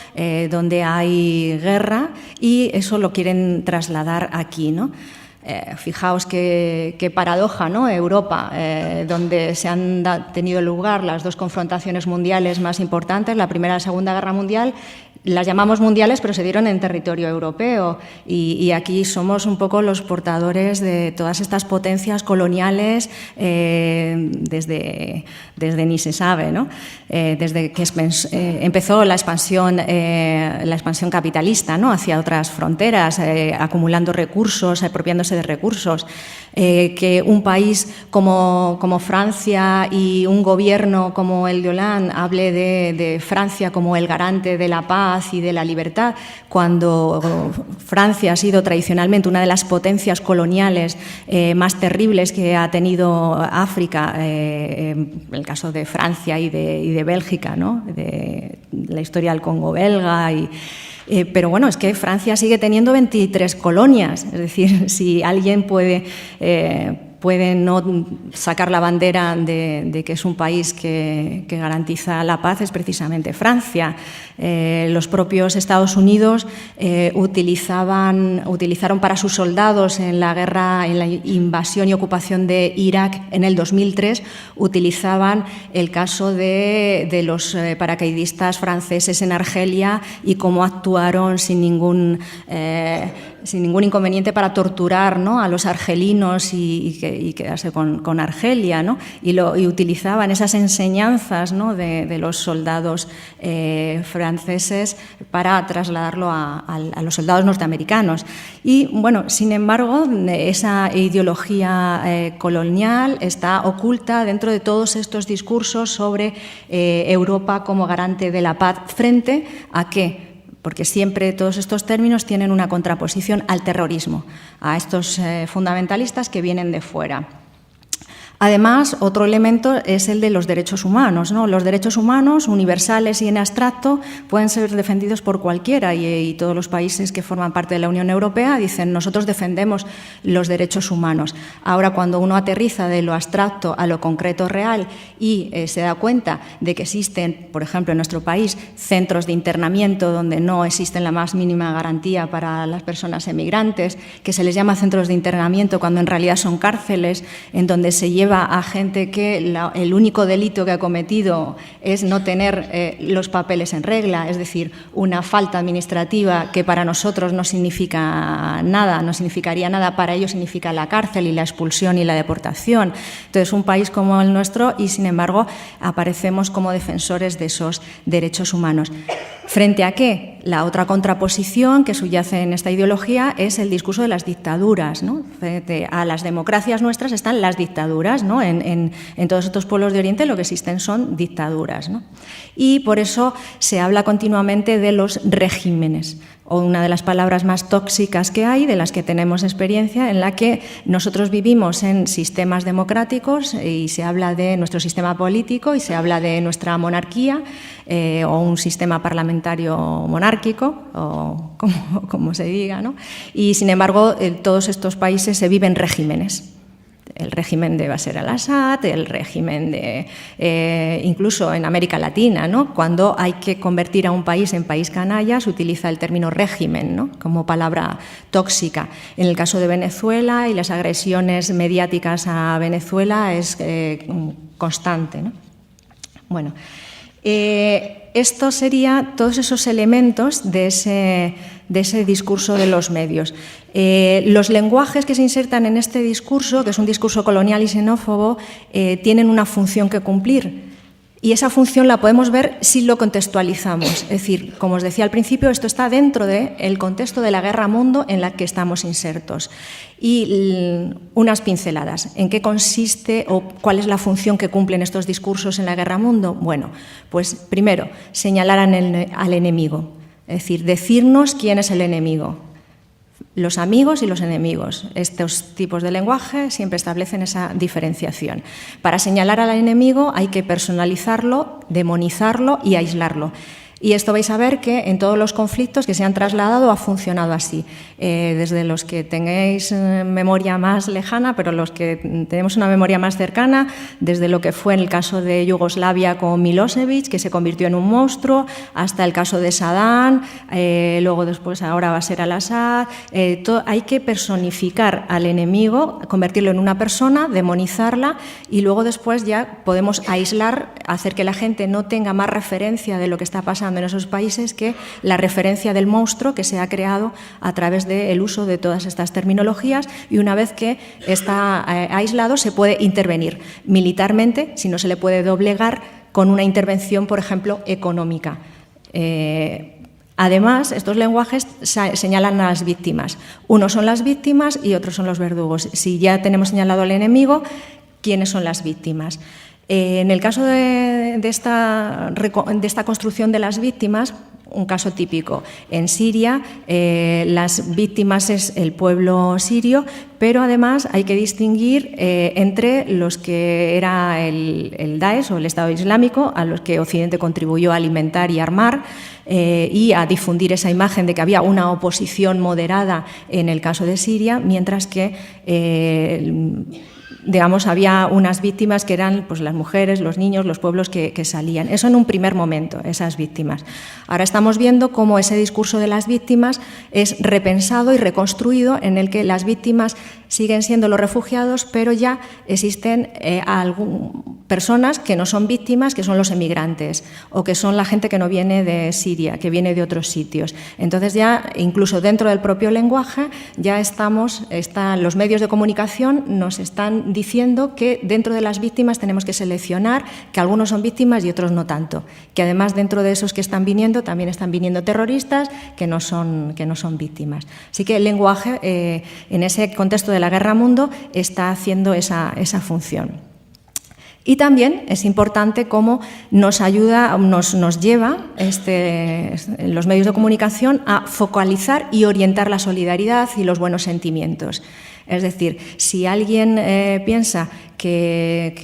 donde hay guerra, y eso lo quieren trasladar aquí, ¿no? Fijaos qué paradoja, ¿no? Europa, donde se han tenido lugar las dos confrontaciones mundiales más importantes, la Primera y la Segunda Guerra Mundial. Las llamamos mundiales, pero se dieron en territorio europeo, y aquí somos un poco los portadores de todas estas potencias coloniales desde ni se sabe, ¿no? Desde que empezó la expansión capitalista, ¿no? Hacia otras fronteras, acumulando recursos, apropiándose de recursos. Que un país como Francia y un gobierno como el de Hollande hable de Francia como el garante de la paz y de la libertad, cuando Francia ha sido tradicionalmente una de las potencias coloniales más terribles que ha tenido África, el caso de Francia y de Bélgica, ¿no? De la historia del Congo belga. Pero bueno, es que Francia sigue teniendo 23 colonias, es decir, si alguien puede no sacar la bandera de que es un país que garantiza la paz, es precisamente Francia. Los propios Estados Unidos utilizaron para sus soldados en la guerra, en la invasión y ocupación de Irak en el 2003, utilizaban el caso de los paracaidistas franceses en Argelia y cómo actuaron sin ningún inconveniente para torturar, ¿no? A los argelinos y quedarse con Argelia, ¿no? Y utilizaban esas enseñanzas, ¿no? de los soldados franceses para trasladarlo a los soldados norteamericanos. Y bueno, sin embargo, esa ideología colonial está oculta dentro de todos estos discursos sobre Europa como garante de la paz. ¿Frente a qué? Porque siempre todos estos términos tienen una contraposición al terrorismo, a estos fundamentalistas que vienen de fuera. Además, otro elemento es el de los derechos humanos, ¿no? Los derechos humanos, universales y en abstracto, pueden ser defendidos por cualquiera, y todos los países que forman parte de la Unión Europea dicen: nosotros defendemos los derechos humanos. Ahora, cuando uno aterriza de lo abstracto a lo concreto real y se da cuenta de que existen, por ejemplo, en nuestro país, centros de internamiento donde no existe la más mínima garantía para las personas emigrantes, que se les llama centros de internamiento cuando en realidad son cárceles, en donde se lleva a gente que el único delito que ha cometido es no tener los papeles en regla, es decir, una falta administrativa que para nosotros no significa nada, no significaría nada, para ellos significa la cárcel y la expulsión y la deportación. Entonces, un país como el nuestro, y sin embargo aparecemos como defensores de esos derechos humanos. ¿Frente a qué? La otra contraposición que subyace en esta ideología es el discurso de las dictaduras, ¿no? Frente a las democracias nuestras están las dictaduras, ¿no? En todos estos pueblos de Oriente lo que existen son dictaduras, ¿no? Y por eso se habla continuamente de los regímenes, o una de las palabras más tóxicas que hay, de las que tenemos experiencia, en la que nosotros vivimos en sistemas democráticos y se habla de nuestro sistema político y se habla de nuestra monarquía o un sistema parlamentario monárquico, o como se diga, ¿no? Y sin embargo, en todos estos países se viven regímenes. El régimen de Bashar al-Assad, el régimen de incluso en América Latina, ¿no? Cuando hay que convertir a un país en país canalla, se utiliza el término régimen, ¿no? Como palabra tóxica. En el caso de Venezuela y las agresiones mediáticas a Venezuela es constante, ¿no? Bueno, esto sería todos esos elementos de ese discurso de los medios. Los lenguajes que se insertan en este discurso, que es un discurso colonial y xenófobo, tienen una función que cumplir. Y esa función la podemos ver si lo contextualizamos. Es decir, como os decía al principio, esto está dentro del contexto de la guerra mundo en la que estamos insertos. Y unas pinceladas. ¿En qué consiste o cuál es la función que cumplen estos discursos en la guerra mundo? Bueno, pues primero, señalar al enemigo. Es decir, decirnos quién es el enemigo. Los amigos y los enemigos. Estos tipos de lenguaje siempre establecen esa diferenciación. Para señalar al enemigo hay que personalizarlo, demonizarlo y aislarlo. Y esto vais a ver que en todos los conflictos que se han trasladado ha funcionado así. Desde los que tengáis memoria más lejana, pero los que tenemos una memoria más cercana, desde lo que fue en el caso de Yugoslavia con Milosevic, que se convirtió en un monstruo, hasta el caso de Saddam, luego después ahora va a ser Al-Assad. Hay que personificar al enemigo, convertirlo en una persona, demonizarla y luego después ya podemos aislar, hacer que la gente no tenga más referencia de lo que está pasando en esos países que la referencia del monstruo que se ha creado a través del uso de todas estas terminologías, y una vez que está aislado se puede intervenir militarmente, si no se le puede doblegar con una intervención, por ejemplo, económica. Además, estos lenguajes señalan a las víctimas. Unos son las víctimas y otros son los verdugos. Si ya tenemos señalado al enemigo, ¿quiénes son las víctimas? En el caso de esta construcción de las víctimas, un caso típico. En Siria, las víctimas es el pueblo sirio, pero además hay que distinguir entre los que era el Daesh o el Estado Islámico, a los que Occidente contribuyó a alimentar y armar, y a difundir esa imagen de que había una oposición moderada en el caso de Siria, mientras que digamos, había unas víctimas que eran pues, las mujeres, los niños, los pueblos que salían. Eso en un primer momento, esas víctimas. Ahora estamos viendo cómo ese discurso de las víctimas es repensado y reconstruido, en el que las víctimas siguen siendo los refugiados, pero ya existen personas que no son víctimas, que son los emigrantes, o que son la gente que no viene de Siria, que viene de otros sitios. Entonces ya, incluso dentro del propio lenguaje, ya los medios de comunicación nos están diciendo que dentro de las víctimas tenemos que seleccionar que algunos son víctimas y otros no tanto, que además dentro de esos que están viniendo también están viniendo terroristas que no son víctimas. Así que el lenguaje en ese contexto de la guerra mundo está haciendo esa función. Y también es importante cómo nos ayuda, nos lleva los medios de comunicación a focalizar y orientar la solidaridad y los buenos sentimientos. Es decir, si alguien piensa que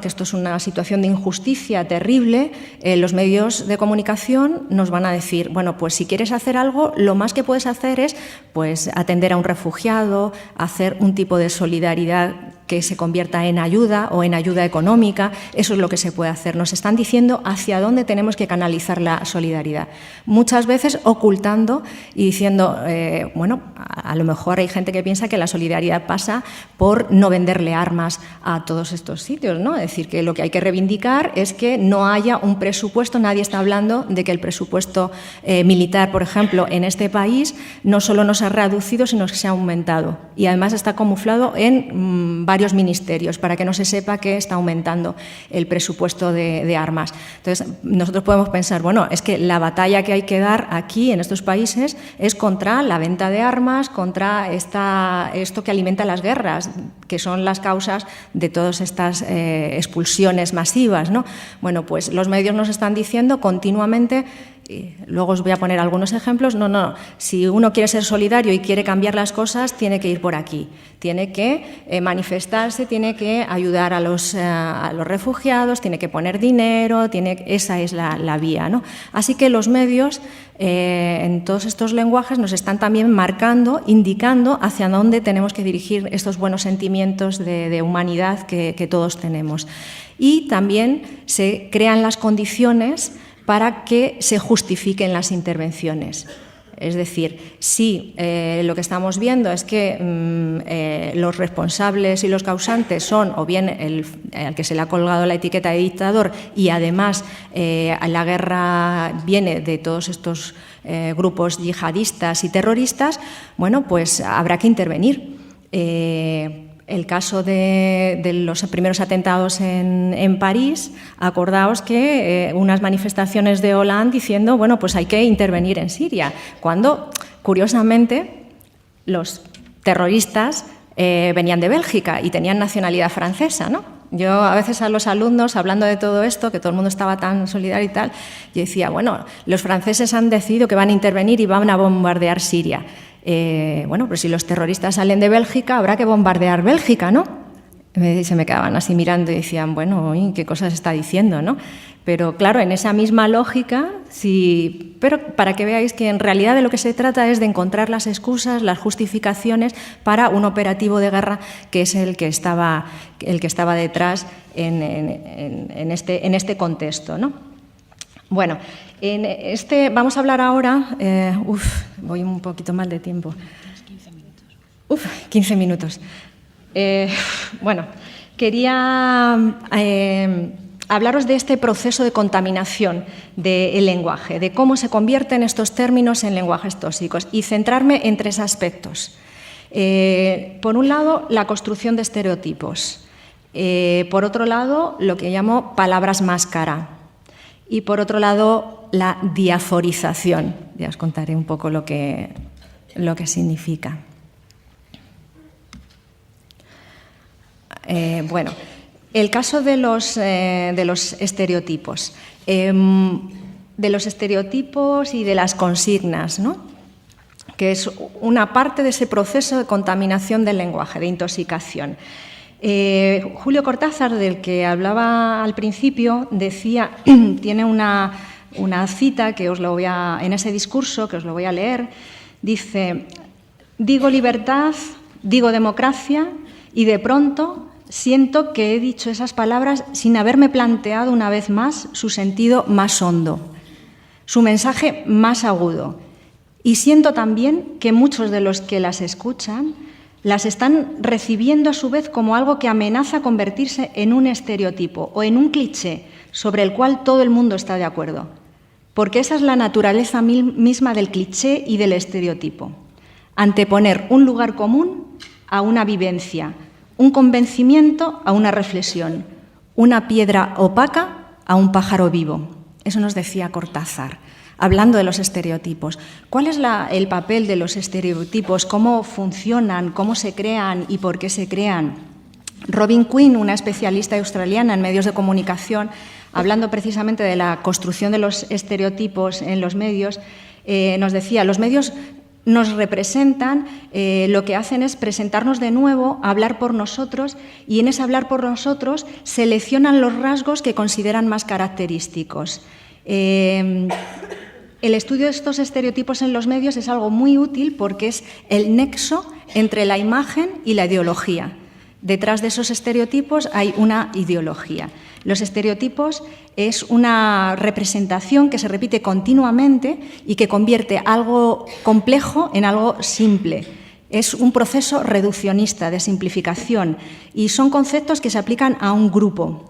esto es una situación de injusticia terrible, los medios de comunicación nos van a decir, bueno, pues si quieres hacer algo, lo más que puedes hacer es pues, atender a un refugiado, hacer un tipo de solidaridad que se convierta en ayuda o en ayuda económica. Eso es lo que se puede hacer. Nos están diciendo hacia dónde tenemos que canalizar la solidaridad. Muchas veces ocultando y diciendo, a lo mejor hay gente que piensa que la solidaridad pasa por no venderle armas a todos estos sitios, ¿no? Es decir, que lo que hay que reivindicar es que no haya un presupuesto. Nadie está hablando de que el presupuesto militar, por ejemplo, en este país no solo no se ha reducido, sino que se ha aumentado. Y además está camuflado en varios ministerios para que no se sepa que está aumentando el presupuesto de armas. Entonces, nosotros podemos pensar, bueno, es que la batalla que hay que dar aquí, en estos países, es contra la venta de armas, contra esto que alimenta las guerras, que son las causas de todas estas expulsiones masivas, ¿no? Bueno, pues los medios nos están diciendo continuamente, y luego os voy a poner algunos ejemplos, no, si uno quiere ser solidario y quiere cambiar las cosas, tiene que ir por aquí, tiene que manifestarse, tiene que ayudar a los refugiados, tiene que poner dinero, esa es la vía, ¿no? Así que los medios en todos estos lenguajes nos están también marcando, indicando hacia dónde tenemos que dirigir estos buenos sentimientos de humanidad que todos tenemos. Y también se crean las condiciones para que se justifiquen las intervenciones. Es decir, si lo que estamos viendo es que los responsables y los causantes son o bien al que se le ha colgado la etiqueta de dictador y además la guerra viene de todos estos grupos yihadistas y terroristas, bueno, pues habrá que intervenir. el caso de los primeros atentados en París, acordaos que unas manifestaciones de Hollande diciendo, bueno, pues hay que intervenir en Siria, cuando, curiosamente, los terroristas venían de Bélgica y tenían nacionalidad francesa, ¿no? Yo a veces a los alumnos, hablando de todo esto, que todo el mundo estaba tan solidario y tal, yo decía, bueno, los franceses han decidido que van a intervenir y van a bombardear Siria. Bueno, pero si los terroristas salen de Bélgica, habrá que bombardear Bélgica, ¿no? Y se me quedaban así mirando y decían, bueno, ¿qué cosas está diciendo, no? Pero claro, en esa misma lógica, sí, pero para que veáis que en realidad de lo que se trata es de encontrar las excusas, las justificaciones para un operativo de guerra que es el que estaba detrás en este contexto, ¿no? Bueno, vamos a hablar ahora... voy un poquito mal de tiempo. 15 minutos. Bueno, quería hablaros de este proceso de contaminación del lenguaje, de cómo se convierten estos términos en lenguajes tóxicos y centrarme en 3 aspectos. Por un lado, la construcción de estereotipos. Por otro lado, lo que llamo palabras máscara. Y por otro lado, la diaforización. Ya os contaré un poco lo que significa. Bueno, el caso de los estereotipos. De los estereotipos y de las consignas, ¿no? Que es una parte de ese proceso de contaminación del lenguaje, de intoxicación. Julio Cortázar, del que hablaba al principio, decía, tiene una cita que en ese discurso, que os lo voy a leer, dice, digo libertad, digo democracia y de pronto siento que he dicho esas palabras sin haberme planteado una vez más su sentido más hondo, su mensaje más agudo. Y siento también que muchos de los que las escuchan las están recibiendo a su vez como algo que amenaza convertirse en un estereotipo o en un cliché sobre el cual todo el mundo está de acuerdo. Porque esa es la naturaleza misma del cliché y del estereotipo. Anteponer un lugar común a una vivencia, un convencimiento a una reflexión, una piedra opaca a un pájaro vivo. Eso nos decía Cortázar, hablando de los estereotipos. ¿Cuál es el papel de los estereotipos? ¿Cómo funcionan? ¿Cómo se crean? ¿Y por qué se crean? Robin Quinn, una especialista australiana en medios de comunicación, hablando precisamente de la construcción de los estereotipos en los medios, nos decía, los medios nos representan, lo que hacen es presentarnos de nuevo, hablar por nosotros, y en ese hablar por nosotros seleccionan los rasgos que consideran más característicos. El estudio de estos estereotipos en los medios es algo muy útil porque es el nexo entre la imagen y la ideología. Detrás de esos estereotipos hay una ideología. Los estereotipos es una representación que se repite continuamente y que convierte algo complejo en algo simple. Es un proceso reduccionista de simplificación y son conceptos que se aplican a un grupo.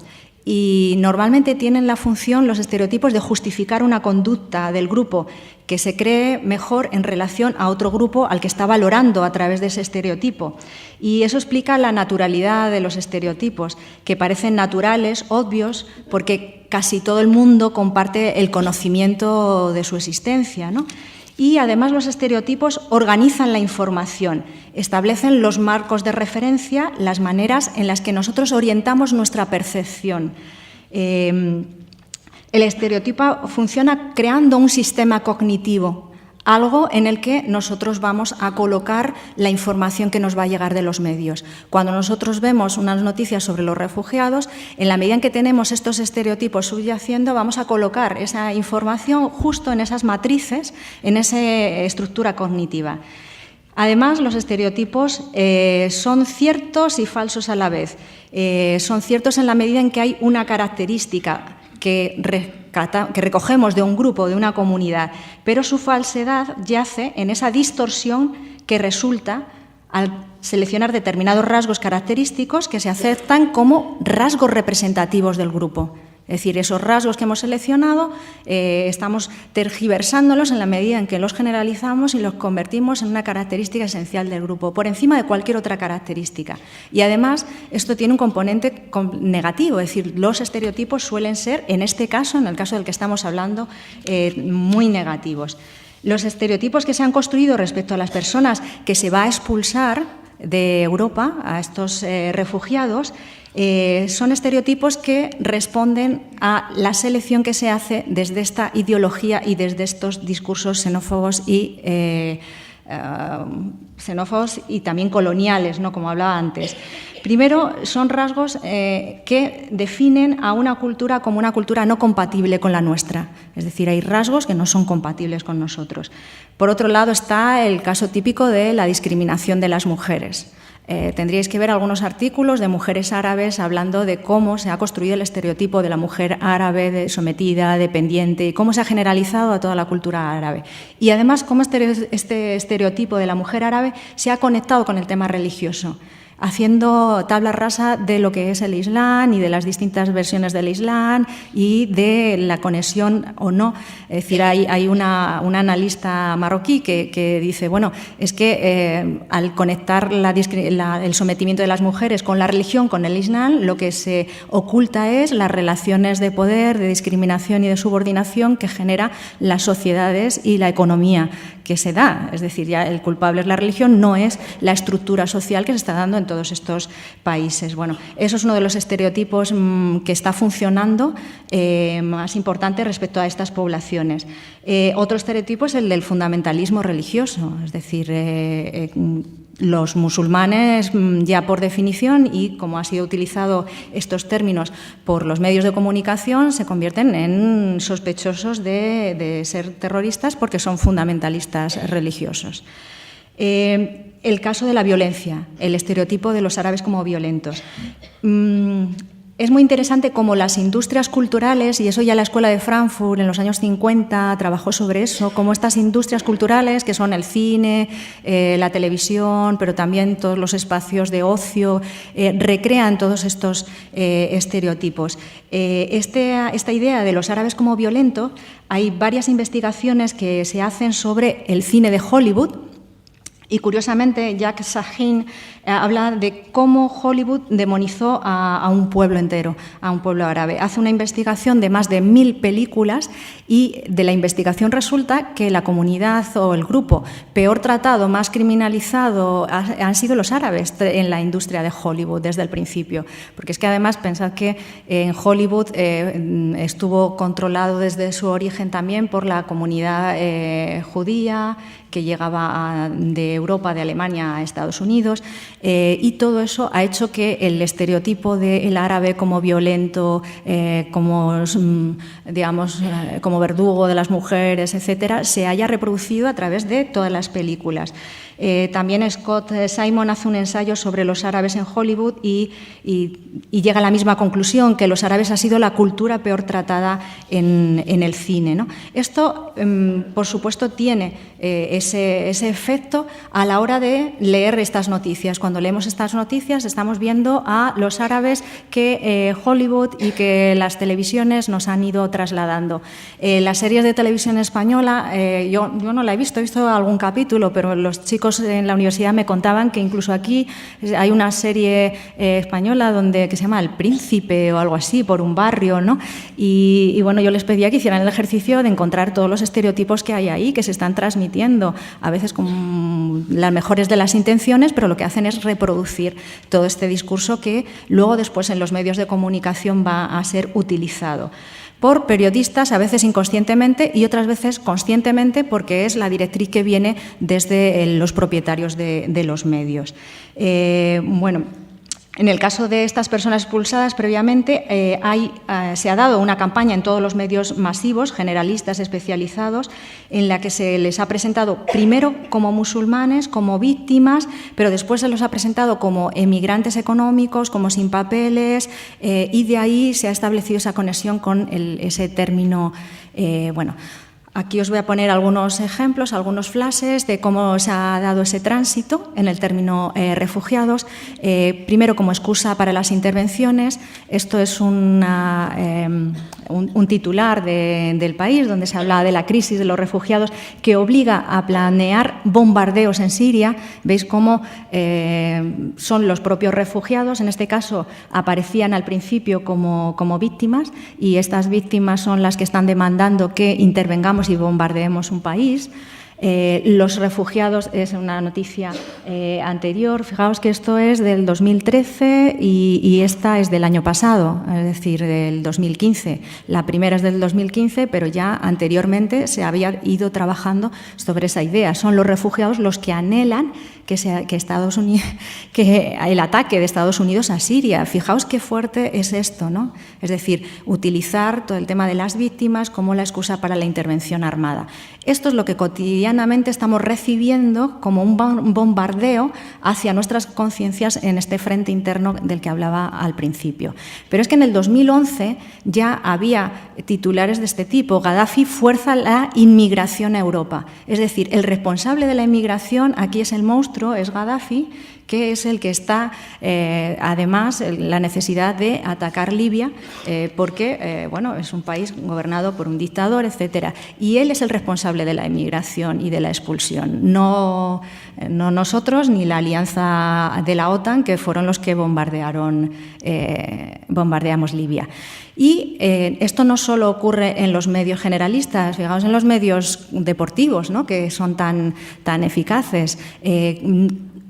Y normalmente tienen la función, los estereotipos, de justificar una conducta del grupo que se cree mejor en relación a otro grupo al que está valorando a través de ese estereotipo. Y eso explica la naturalidad de los estereotipos, que parecen naturales, obvios, porque casi todo el mundo comparte el conocimiento de su existencia, ¿no? Y además los estereotipos organizan la información, establecen los marcos de referencia, las maneras en las que nosotros orientamos nuestra percepción. El estereotipo funciona creando un sistema cognitivo, algo en el que nosotros vamos a colocar la información que nos va a llegar de los medios. Cuando nosotros vemos unas noticias sobre los refugiados, en la medida en que tenemos estos estereotipos subyaciendo, vamos a colocar esa información justo en esas matrices, en esa estructura cognitiva. Además, los estereotipos son ciertos y falsos a la vez. Son ciertos en la medida en que hay una característica que recogemos de un grupo, de una comunidad, pero su falsedad yace en esa distorsión que resulta al seleccionar determinados rasgos característicos que se aceptan como rasgos representativos del grupo. Es decir, esos rasgos que hemos seleccionado estamos tergiversándolos en la medida en que los generalizamos y los convertimos en una característica esencial del grupo, por encima de cualquier otra característica. Y además, esto tiene un componente negativo, es decir, los estereotipos suelen ser, en este caso, en el caso del que estamos hablando, muy negativos. Los estereotipos que se han construido respecto a las personas que se va a expulsar de Europa, a estos refugiados, son estereotipos que responden a la selección que se hace desde esta ideología y desde estos discursos xenófobos y también coloniales, ¿no?, como hablaba antes. Primero, son rasgos que definen a una cultura como una cultura no compatible con la nuestra. Es decir, hay rasgos que no son compatibles con nosotros. Por otro lado, está el caso típico de la discriminación de las mujeres. Tendríais que ver algunos artículos de mujeres árabes hablando de cómo se ha construido el estereotipo de la mujer árabe sometida, dependiente, y cómo se ha generalizado a toda la cultura árabe. Y además, cómo este estereotipo de la mujer árabe se ha conectado con el tema religioso, haciendo tabla rasa de lo que es el Islam y de las distintas versiones del Islam y de la conexión o no. Es decir, hay una analista marroquí que dice, bueno, es que al conectar el sometimiento de las mujeres con la religión, con el Islam, lo que se oculta es las relaciones de poder, de discriminación y de subordinación que genera las sociedades y la economía que se da. Es decir, ya el culpable es la religión, no es la estructura social que se está dando en todos estos países. Bueno, eso es uno de los estereotipos que está funcionando más importante respecto a estas poblaciones. Otro estereotipo es el del fundamentalismo religioso, es decir, los musulmanes ya por definición y como ha sido utilizado estos términos por los medios de comunicación se convierten en sospechosos de ser terroristas porque son fundamentalistas religiosos. El caso de la violencia, el estereotipo de los árabes como violentos. Es muy interesante cómo las industrias culturales, y eso ya la Escuela de Frankfurt en los años 50 trabajó sobre eso, cómo estas industrias culturales, que son el cine, la televisión, pero también todos los espacios de ocio, recrean todos estos estereotipos. Esta idea de los árabes como violento, hay varias investigaciones que se hacen sobre el cine de Hollywood. Y curiosamente, Jack Sahin habla de cómo Hollywood demonizó a un pueblo entero, a un pueblo árabe. Hace una investigación de más de 1000 películas y de la investigación resulta que la comunidad o el grupo peor tratado, más criminalizado, han sido los árabes en la industria de Hollywood desde el principio. Porque es que además pensad que en Hollywood estuvo controlado desde su origen también por la comunidad judía que llegaba de Europa, de Alemania a Estados Unidos, y todo eso ha hecho que el estereotipo del árabe como violento, como verdugo de las mujeres, etcétera, se haya reproducido a través de todas las películas. También Scott Simon hace un ensayo sobre los árabes en Hollywood y llega a la misma conclusión, que los árabes ha sido la cultura peor tratada en el cine, ¿no? Esto, por supuesto, tiene ese efecto a la hora de leer estas noticias. Cuando leemos estas noticias estamos viendo a los árabes que Hollywood y que las televisiones nos han ido trasladando. Las series de televisión española, yo no la he visto algún capítulo, pero los chicos en la universidad me contaban que incluso aquí hay una serie española que se llama El Príncipe o algo así, por un barrio, ¿no? Y bueno, yo les pedía que hicieran el ejercicio de encontrar todos los estereotipos que hay ahí, que se están transmitiendo, a veces con las mejores de las intenciones, pero lo que hacen es reproducir todo este discurso que luego después en los medios de comunicación va a ser utilizado por periodistas, a veces inconscientemente y otras veces conscientemente, porque es la directriz que viene desde los propietarios de los medios. En el caso de estas personas expulsadas previamente, se ha dado una campaña en todos los medios masivos, generalistas, especializados, en la que se les ha presentado primero como musulmanes, como víctimas, pero después se los ha presentado como emigrantes económicos, como sin papeles, y de ahí se ha establecido esa conexión con ese término, Aquí os voy a poner algunos ejemplos, algunos flashes de cómo se ha dado ese tránsito en el término refugiados. Primero, como excusa para las intervenciones, esto es un titular del País donde se habla de la crisis de los refugiados que obliga a planear bombardeos en Siria. Veis cómo son los propios refugiados, en este caso aparecían al principio como víctimas, y estas víctimas son las que están demandando que intervengamos y bombardeemos un país. Los refugiados, es una noticia anterior, fijaos que esto es del 2013 y esta es del año pasado, es decir, del 2015. La primera es del 2015, pero ya anteriormente se había ido trabajando sobre esa idea. Son los refugiados los que anhelan que el ataque de Estados Unidos a Siria. Fijaos qué fuerte es esto, ¿no? Es decir, utilizar todo el tema de las víctimas como la excusa para la intervención armada. Esto es lo que cotidianamente estamos recibiendo como un bombardeo hacia nuestras conciencias en este frente interno del que hablaba al principio. Pero es que en el 2011 ya había titulares de este tipo. Gaddafi fuerza la inmigración a Europa. Es decir, el responsable de la inmigración aquí es el monstruo, es Gaddafi, que es el que está, además, la necesidad de atacar Libia, porque es un país gobernado por un dictador, etcétera. Y él es el responsable de la inmigración y de la expulsión, no nosotros ni la alianza de la OTAN, que fueron los que bombardeamos Libia. Y esto no solo ocurre en los medios generalistas, fijaos en los medios deportivos, ¿no?, que son tan eficaces.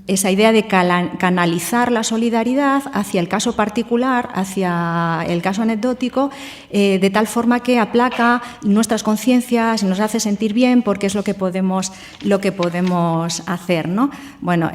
Esa idea de canalizar la solidaridad hacia el caso particular, hacia el caso anecdótico, de tal forma que aplaca nuestras conciencias y nos hace sentir bien porque es lo que podemos hacer, ¿no? Bueno,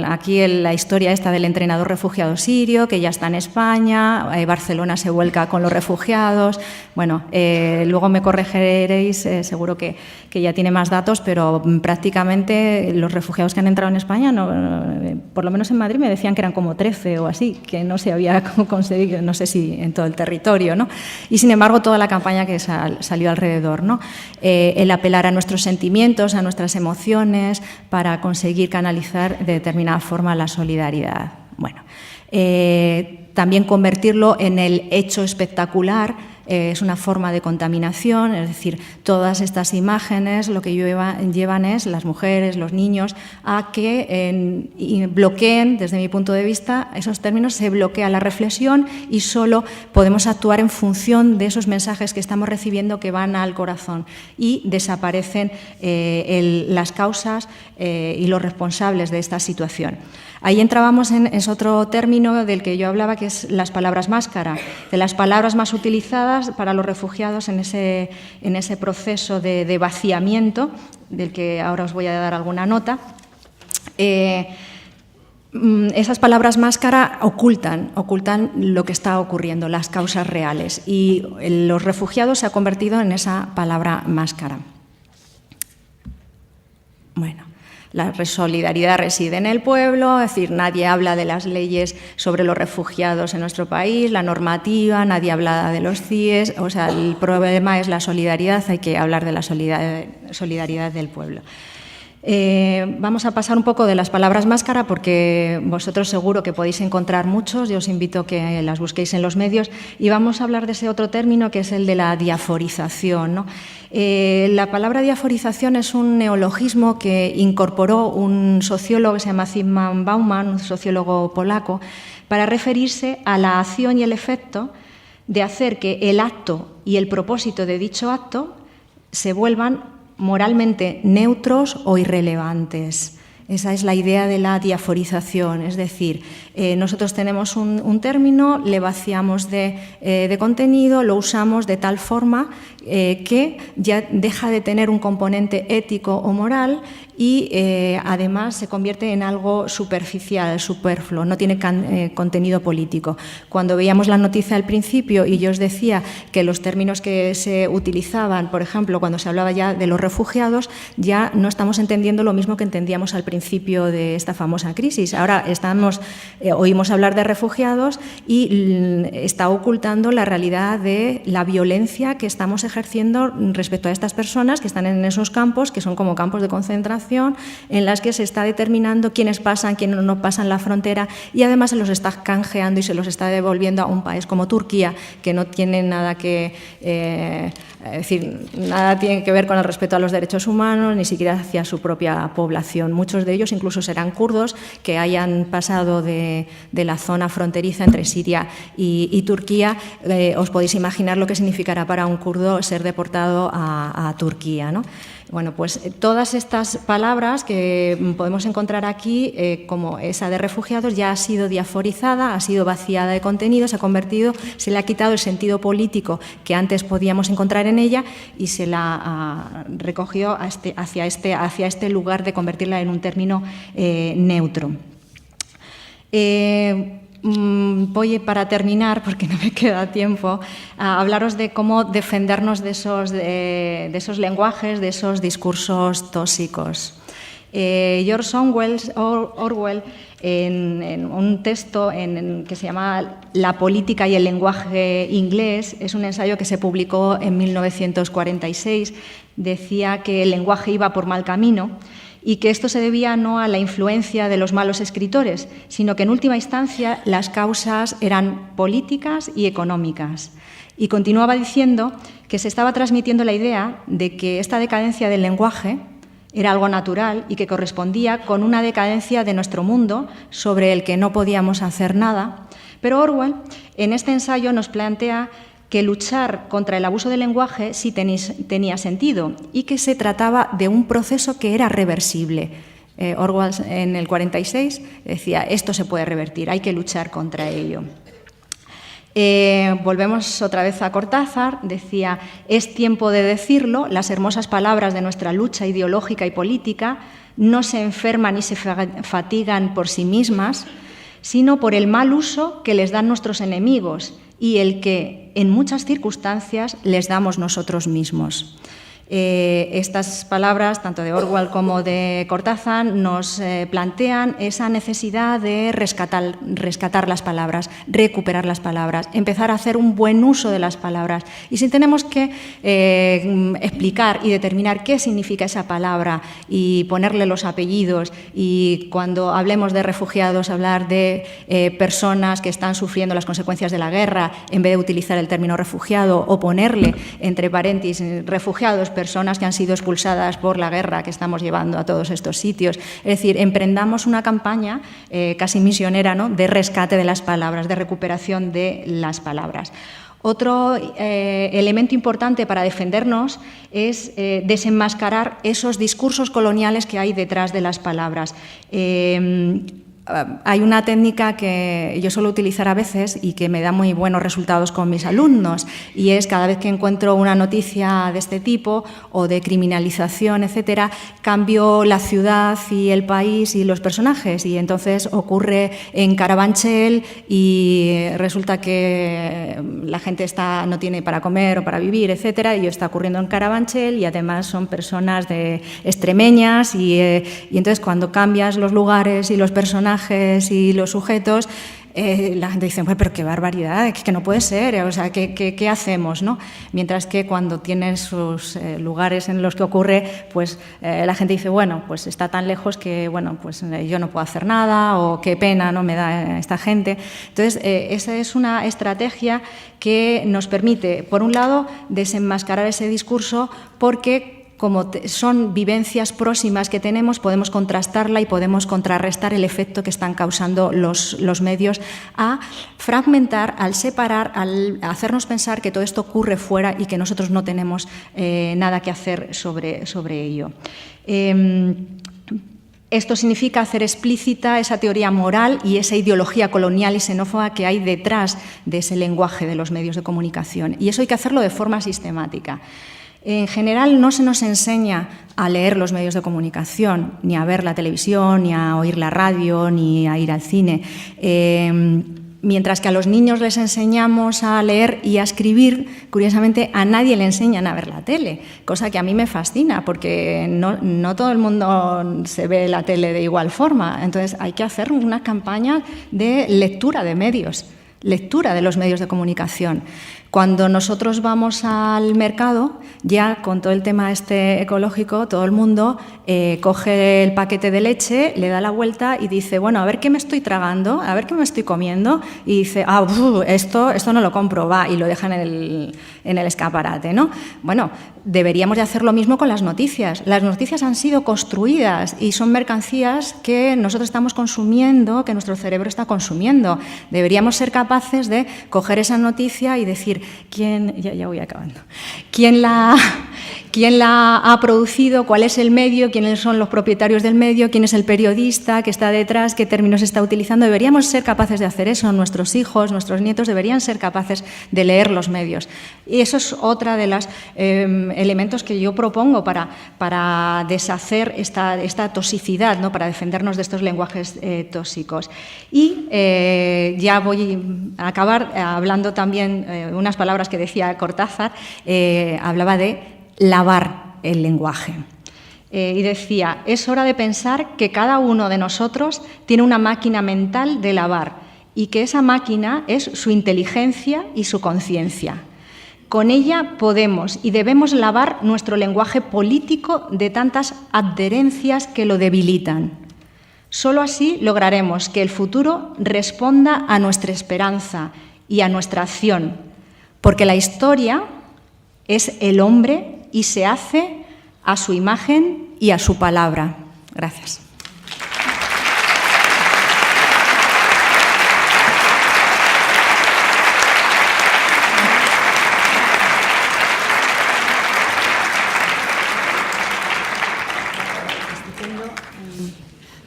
aquí la historia esta del entrenador refugiado sirio, que ya está en España, Barcelona se vuelca con los refugiados. Bueno, luego me corregiréis, seguro que ya tiene más datos, pero prácticamente los refugiados que han entrado en España, por lo menos en Madrid me decían que eran como 13 o así, que no se había conseguido, no sé si en todo el territorio, ¿no? Y sin embargo toda la campaña que salió alrededor, ¿no? El apelar a nuestros sentimientos, a nuestras emociones, para conseguir canalizar de determinada forma la solidaridad. Bueno, también convertirlo en el hecho espectacular. Es una forma de contaminación, es decir, todas estas imágenes lo que llevan es las mujeres, los niños, a que bloqueen, desde mi punto de vista, esos términos, se bloquea la reflexión y solo podemos actuar en función de esos mensajes que estamos recibiendo que van al corazón y desaparecen las causas y los responsables de esta situación. Ahí entrábamos es otro término del que yo hablaba, que es las palabras máscara, de las palabras más utilizadas para los refugiados en ese proceso de vaciamiento, del que ahora os voy a dar alguna nota. Esas palabras máscara ocultan lo que está ocurriendo, las causas reales, y los refugiados se ha convertido en esa palabra máscara. Bueno. La solidaridad reside en el pueblo, es decir, nadie habla de las leyes sobre los refugiados en nuestro país, la normativa, nadie habla de los CIES, o sea, el problema es la solidaridad, hay que hablar de la solidaridad del pueblo. Vamos a pasar un poco de las palabras máscara porque vosotros seguro que podéis encontrar muchos, yo os invito a que las busquéis en los medios, y vamos a hablar de ese otro término que es el de la diaforización, ¿no? La palabra diaforización es un neologismo que incorporó un sociólogo que se llama Zygmunt Bauman, un sociólogo polaco, para referirse a la acción y el efecto de hacer que el acto y el propósito de dicho acto se vuelvan moralmente neutros o irrelevantes. Esa es la idea de la diaforización, es decir, nosotros tenemos un término, le vaciamos de contenido, lo usamos de tal forma que ya deja de tener un componente ético o moral y además se convierte en algo superficial, superfluo, no tiene contenido político. Cuando veíamos la noticia al principio y yo os decía que los términos que se utilizaban, por ejemplo, cuando se hablaba ya de los refugiados, ya no estamos entendiendo lo mismo que entendíamos al principio. principio de esta famosa crisis. Ahora oímos hablar de refugiados y está ocultando la realidad de la violencia que estamos ejerciendo respecto a estas personas que están en esos campos, que son como campos de concentración, en las que se está determinando quiénes pasan, quiénes no pasan la frontera, y además se los está canjeando y se los está devolviendo a un país como Turquía, que no tiene nada que nada tiene que ver con el respeto a los derechos humanos, ni siquiera hacia su propia población. Muchos de ellos incluso serán kurdos que hayan pasado de la zona fronteriza entre Siria y Turquía. Os podéis imaginar lo que significará para un kurdo ser deportado a Turquía, ¿no? Bueno, pues todas estas palabras que podemos encontrar aquí, como esa de refugiados, ya ha sido diaforizada, ha sido vaciada de contenido, se le ha quitado el sentido político que antes podíamos encontrar en ella y se la recogió hacia este lugar de convertirla en un término neutro. Voy, para terminar, porque no me queda tiempo, a hablaros de cómo defendernos de esos lenguajes, de esos discursos tóxicos. George Orwell, en un texto que se llama La política y el lenguaje inglés, es un ensayo que se publicó en 1946, decía que el lenguaje iba por mal camino y que esto se debía no a la influencia de los malos escritores, sino que en última instancia las causas eran políticas y económicas. Y continuaba diciendo que se estaba transmitiendo la idea de que esta decadencia del lenguaje era algo natural y que correspondía con una decadencia de nuestro mundo sobre el que no podíamos hacer nada. Pero Orwell, en este ensayo, nos plantea que luchar contra el abuso del lenguaje sí tenía sentido y que se trataba de un proceso que era reversible. Orwell en el 46 decía, esto se puede revertir, hay que luchar contra ello. Volvemos otra vez a Cortázar, decía, es tiempo de decirlo, las hermosas palabras de nuestra lucha ideológica y política no se enferman ni se fatigan por sí mismas, sino por el mal uso que les dan nuestros enemigos y el que en muchas circunstancias les damos nosotros mismos. Estas palabras, tanto de Orwell como de Cortázar, nos plantean esa necesidad de rescatar las palabras, recuperar las palabras, empezar a hacer un buen uso de las palabras. Y si tenemos que explicar y determinar qué significa esa palabra y ponerle los apellidos, y cuando hablemos de refugiados, hablar de personas que están sufriendo las consecuencias de la guerra, en vez de utilizar el término refugiado o ponerle entre paréntesis refugiados, personas que han sido expulsadas por la guerra que estamos llevando a todos estos sitios. Es decir, emprendamos una campaña casi misionera, ¿no?, de rescate de las palabras, de recuperación de las palabras. Otro elemento importante para defendernos es desenmascarar esos discursos coloniales que hay detrás de las palabras. Hay una técnica que yo suelo utilizar a veces y que me da muy buenos resultados con mis alumnos, y es cada vez que encuentro una noticia de este tipo o de criminalización, etcétera, cambio la ciudad y el país y los personajes, y entonces ocurre en Carabanchel y resulta que la gente no tiene para comer o para vivir, etcétera, y está ocurriendo en Carabanchel y además son personas extremeñas y entonces cuando cambias los lugares y los personajes y los sujetos, la gente dice, pero qué barbaridad, que no puede ser, o sea, ¿qué hacemos, no? Mientras que cuando tienes sus lugares en los que ocurre, pues la gente dice, bueno, pues está tan lejos que, bueno, pues yo no puedo hacer nada, o qué pena no me da esta gente. Entonces, esa es una estrategia que nos permite, por un lado, desenmascarar ese discurso, porque como son vivencias próximas que tenemos, podemos contrastarla y podemos contrarrestar el efecto que están causando los medios a fragmentar, al separar, al hacernos pensar que todo esto ocurre fuera y que nosotros no tenemos nada que hacer sobre ello. Esto significa hacer explícita esa teoría moral y esa ideología colonial y xenófoba que hay detrás de ese lenguaje de los medios de comunicación. Y eso hay que hacerlo de forma sistemática. En general no se nos enseña a leer los medios de comunicación, ni a ver la televisión, ni a oír la radio, ni a ir al cine. Mientras que a los niños les enseñamos a leer y a escribir, curiosamente a nadie le enseñan a ver la tele, cosa que a mí me fascina, porque no todo el mundo se ve la tele de igual forma. Entonces hay que hacer una campaña de lectura de medios, lectura de los medios de comunicación. Cuando nosotros vamos al mercado, ya con todo el tema ecológico, todo el mundo coge el paquete de leche, le da la vuelta y dice, bueno, a ver qué me estoy tragando, a ver qué me estoy comiendo, y dice, esto no lo compro, va, y lo dejan en el escaparate, ¿no? Bueno, deberíamos de hacer lo mismo con las noticias. Las noticias han sido construidas y son mercancías que nosotros estamos consumiendo, que nuestro cerebro está consumiendo. Deberíamos ser capaces de coger esa noticia y decir, ya voy acabando. ¿Quién la ha producido? ¿Cuál es el medio? ¿Quiénes son los propietarios del medio? ¿Quién es el periodista que está detrás? ¿Qué términos está utilizando? Deberíamos ser capaces de hacer eso. Nuestros hijos, nuestros nietos deberían ser capaces de leer los medios. Y eso es otra de los elementos que yo propongo para deshacer esta toxicidad, ¿no? Para defendernos de estos lenguajes tóxicos. Y ya voy a acabar hablando también unas palabras que decía Cortázar, hablaba de lavar el lenguaje. Y decía, es hora de pensar que cada uno de nosotros tiene una máquina mental de lavar y que esa máquina es su inteligencia y su conciencia. Con ella podemos y debemos lavar nuestro lenguaje político de tantas adherencias que lo debilitan. Solo así lograremos que el futuro responda a nuestra esperanza y a nuestra acción, porque la historia es el hombre y se hace a su imagen y a su palabra. Gracias.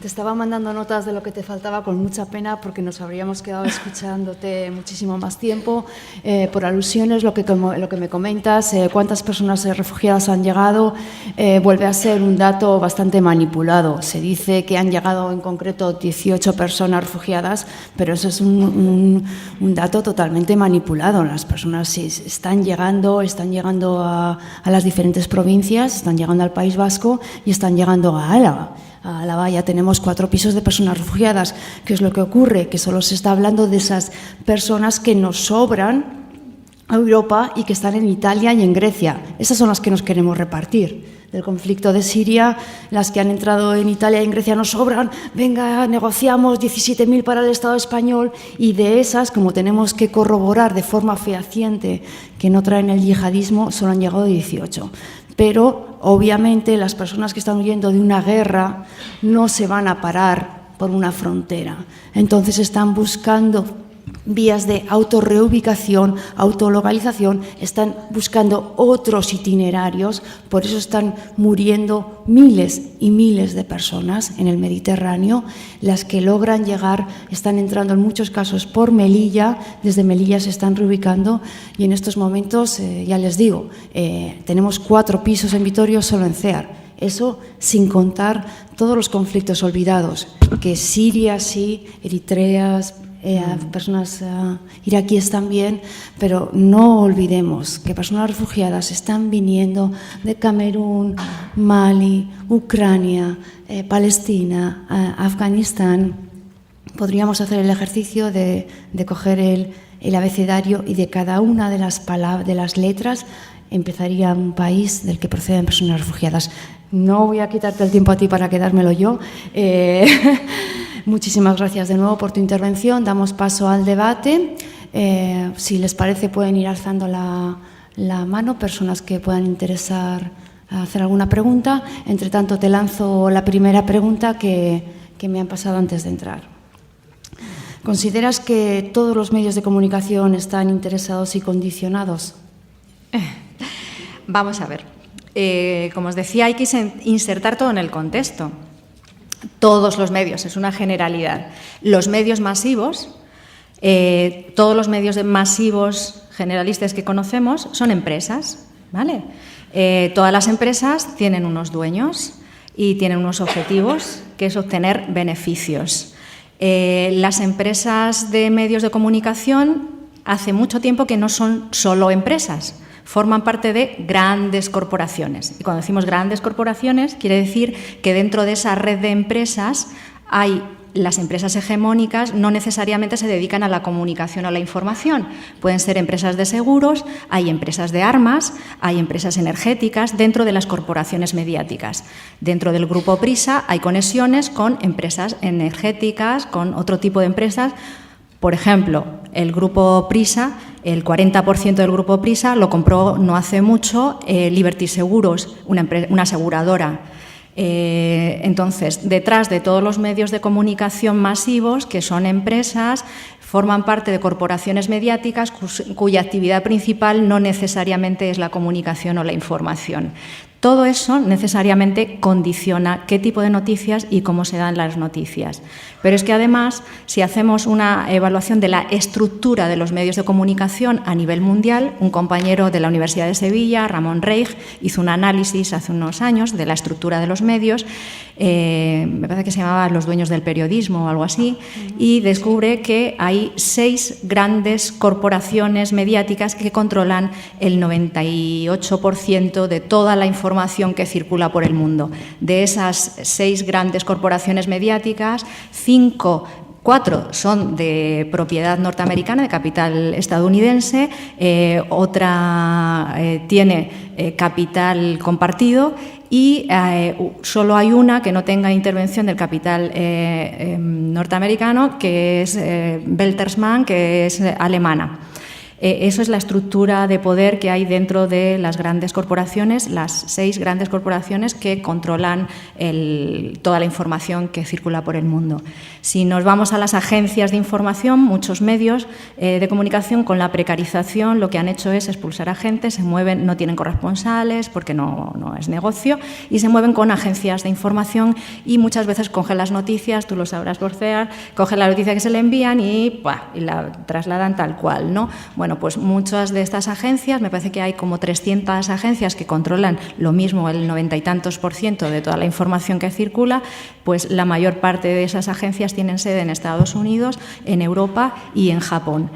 Te estaba mandando notas de lo que te faltaba con mucha pena porque nos habríamos quedado escuchándote muchísimo más tiempo. Por alusiones, lo que me comentas, cuántas personas refugiadas han llegado, vuelve a ser un dato bastante manipulado. Se dice que han llegado en concreto 18 personas refugiadas, pero eso es un dato totalmente manipulado. Las personas están llegando a las diferentes provincias, están llegando al País Vasco y están llegando a Álava. A la valla tenemos 4 pisos de personas refugiadas. ¿Qué es lo que ocurre? Que solo se está hablando de esas personas que nos sobran a Europa y que están en Italia y en Grecia. Esas son las que nos queremos repartir. Del conflicto de Siria, las que han entrado en Italia y en Grecia nos sobran, venga, negociamos 17.000 para el Estado español, y de esas, como tenemos que corroborar de forma fehaciente que no traen el yihadismo, solo han llegado 18. Pero, obviamente, las personas que están huyendo de una guerra no se van a parar por una frontera. Entonces están buscando vías de autorreubicación, autolocalización, están buscando otros itinerarios, por eso están muriendo miles y miles de personas en el Mediterráneo. Las que logran llegar están entrando en muchos casos por Melilla, desde Melilla se están reubicando y en estos momentos, ya les digo, tenemos 4 pisos en Vitoria solo en CEAR. Eso sin contar todos los conflictos olvidados, que Siria sí, Eritrea, personas iraquíes también, pero no olvidemos que personas refugiadas están viniendo de Camerún, Mali, Ucrania, Palestina, Afganistán. Podríamos hacer el ejercicio de coger el abecedario y de cada una de las letras empezaría un país del que proceden personas refugiadas. No voy a quitarte el tiempo a ti para quedármelo yo. Muchísimas gracias de nuevo por tu intervención. Damos paso al debate. Si les parece, pueden ir alzando la mano personas que puedan interesar hacer alguna pregunta. Entre tanto, te lanzo la primera pregunta que me han pasado antes de entrar. ¿Consideras que todos los medios de comunicación están interesados y condicionados? Vamos a ver. Como os decía, hay que insertar todo en el contexto. Todos los medios, es una generalidad. Los medios masivos, todos los medios masivos generalistas que conocemos son empresas, ¿vale? Todas las empresas tienen unos dueños y tienen unos objetivos, que es obtener beneficios. Las empresas de medios de comunicación hace mucho tiempo que no son solo empresas, forman parte de grandes corporaciones. Y cuando decimos grandes corporaciones, quiere decir que dentro de esa red de empresas hay las empresas hegemónicas, no necesariamente se dedican a la comunicación o a la información. Pueden ser empresas de seguros, hay empresas de armas, hay empresas energéticas dentro de las corporaciones mediáticas. Dentro del Grupo Prisa hay conexiones con empresas energéticas, con otro tipo de empresas. Por ejemplo, el Grupo Prisa, el 40% del Grupo Prisa lo compró no hace mucho Liberty Seguros, una aseguradora. Entonces, detrás de todos los medios de comunicación masivos, que son empresas, forman parte de corporaciones mediáticas cuya actividad principal no necesariamente es la comunicación o la información. Todo eso necesariamente condiciona qué tipo de noticias y cómo se dan las noticias. Pero es que además, si hacemos una evaluación de la estructura de los medios de comunicación a nivel mundial, un compañero de la Universidad de Sevilla, Ramón Reig, hizo un análisis hace unos años de la estructura de los medios, me parece que se llamaba Los dueños del periodismo o algo así, y descubre que hay 6 grandes corporaciones mediáticas que controlan el 98% de toda la información que circula por el mundo. De esas 6 grandes corporaciones mediáticas, 4 son de propiedad norteamericana, de capital estadounidense, otra tiene capital compartido y solo hay una que no tenga intervención del capital norteamericano, que es Bertelsmann, que es alemana. Eso es la estructura de poder que hay dentro de las grandes corporaciones, las 6 grandes corporaciones que controlan toda la información que circula por el mundo. Si nos vamos a las agencias de información, muchos medios de comunicación con la precarización lo que han hecho es expulsar a gente, se mueven, no tienen corresponsales porque no es negocio, y se mueven con agencias de información y muchas veces cogen las noticias, tú lo sabrás por CEAR, cogen la noticia que se le envían y la trasladan tal cual, ¿no? Bueno, pues muchas de estas agencias, me parece que hay como 300 agencias que controlan lo mismo, el 90 y tantos % de toda la información que circula, pues la mayor parte de esas agencias tienen sede en Estados Unidos, en Europa y en Japón.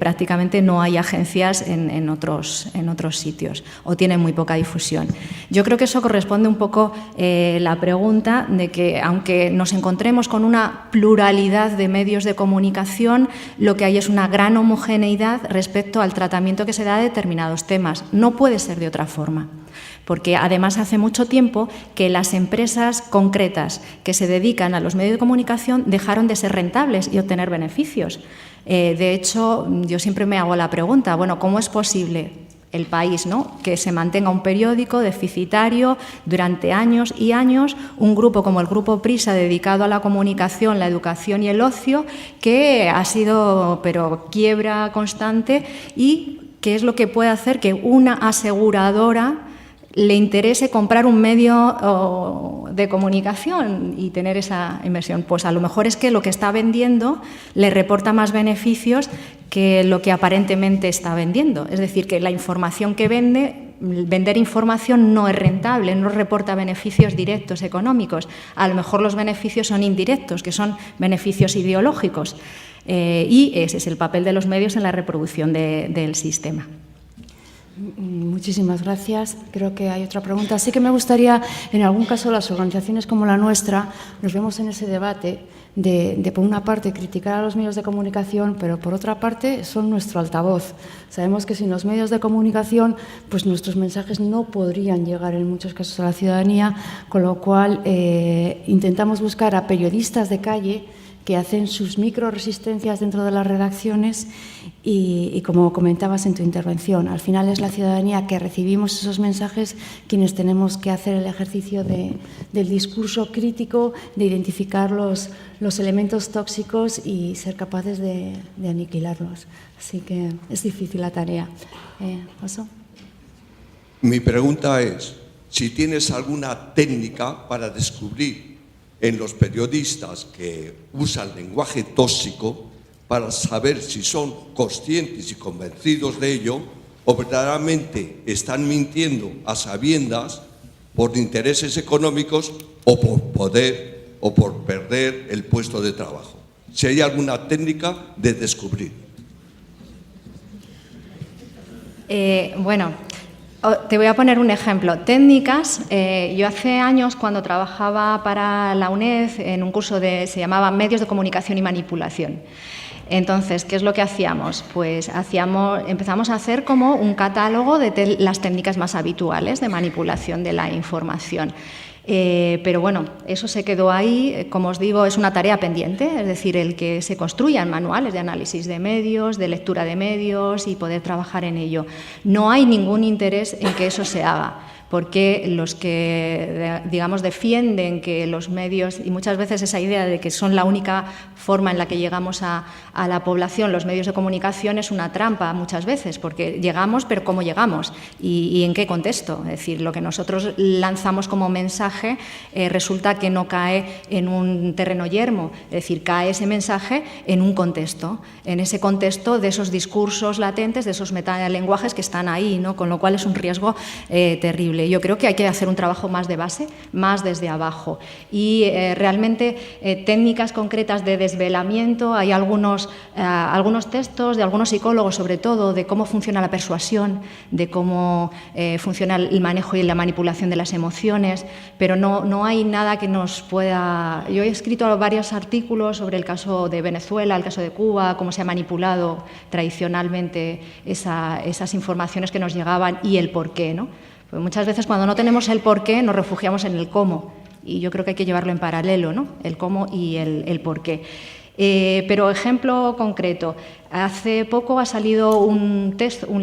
Prácticamente no hay agencias en otros sitios o tienen muy poca difusión. Yo creo que eso corresponde un poco la pregunta de que, aunque nos encontremos con una pluralidad de medios de comunicación, lo que hay es una gran homogeneidad respecto al tratamiento que se da de determinados temas. No puede ser de otra forma. Porque además hace mucho tiempo que las empresas concretas que se dedican a los medios de comunicación dejaron de ser rentables y obtener beneficios. De hecho, yo siempre me hago la pregunta, bueno, ¿cómo es posible el país, ¿no?, que se mantenga un periódico deficitario durante años y años, un grupo como el Grupo Prisa dedicado a la comunicación, la educación y el ocio, que ha sido quiebra constante, y qué es lo que puede hacer que una aseguradora le interese comprar un medio de comunicación y tener esa inversión? Pues a lo mejor es que lo que está vendiendo le reporta más beneficios que lo que aparentemente está vendiendo. Es decir, que la información que vender información no es rentable, no reporta beneficios directos económicos. A lo mejor los beneficios son indirectos, que son beneficios ideológicos. Y ese es el papel de los medios en la reproducción del sistema. Muchísimas gracias. Creo que hay otra pregunta. Sí que me gustaría, en algún caso, las organizaciones como la nuestra, nos vemos en ese debate de por una parte, criticar a los medios de comunicación, pero por otra parte, son nuestro altavoz. Sabemos que sin los medios de comunicación, pues nuestros mensajes no podrían llegar en muchos casos a la ciudadanía, con lo cual intentamos buscar a periodistas de calle que hacen sus microresistencias dentro de las redacciones y como comentabas en tu intervención, al final es la ciudadanía que recibimos esos mensajes quienes tenemos que hacer el ejercicio del discurso crítico, de identificar los elementos tóxicos y ser capaces de aniquilarlos. Así que es difícil la tarea. ¿Paso? Mi pregunta es, si tienes alguna técnica para descubrir en los periodistas que usan lenguaje tóxico, para saber si son conscientes y convencidos de ello o verdaderamente están mintiendo a sabiendas por intereses económicos o por poder o por perder el puesto de trabajo. Si hay alguna técnica de descubrir. Bueno, te voy a poner un ejemplo. Técnicas, yo hace años cuando trabajaba para la UNED en un curso se llamaba Medios de Comunicación y Manipulación. Entonces, ¿qué es lo que hacíamos? Pues empezamos a hacer como un catálogo de las técnicas más habituales de manipulación de la información. Pero bueno, eso se quedó ahí, como os digo, es una tarea pendiente, es decir, el que se construyan manuales de análisis de medios, de lectura de medios y poder trabajar en ello. No hay ningún interés en que eso se haga, porque los que, digamos, defienden que los medios, y muchas veces esa idea de que son la única forma en la que llegamos a la población, los medios de comunicación, es una trampa muchas veces, porque llegamos, pero ¿cómo llegamos? ¿Y en qué contexto? Es decir, lo que nosotros lanzamos como mensaje resulta que no cae en un terreno yermo, es decir, cae ese mensaje en un contexto, en ese contexto de esos discursos latentes, de esos metalenguajes que están ahí, ¿no? Con lo cual es un riesgo terrible. Yo creo que hay que hacer un trabajo más de base, más desde abajo. Y realmente técnicas concretas de desvelamiento, hay algunos textos de algunos psicólogos, sobre todo, de cómo funciona la persuasión, de cómo funciona el manejo y la manipulación de las emociones, pero no hay nada que nos pueda... Yo he escrito varios artículos sobre el caso de Venezuela, el caso de Cuba, cómo se ha manipulado tradicionalmente esas informaciones que nos llegaban y el porqué, ¿no? Pues muchas veces cuando no tenemos el porqué nos refugiamos en el cómo y yo creo que hay que llevarlo en paralelo, ¿no? El cómo y el porqué. Pero ejemplo concreto, hace poco ha salido un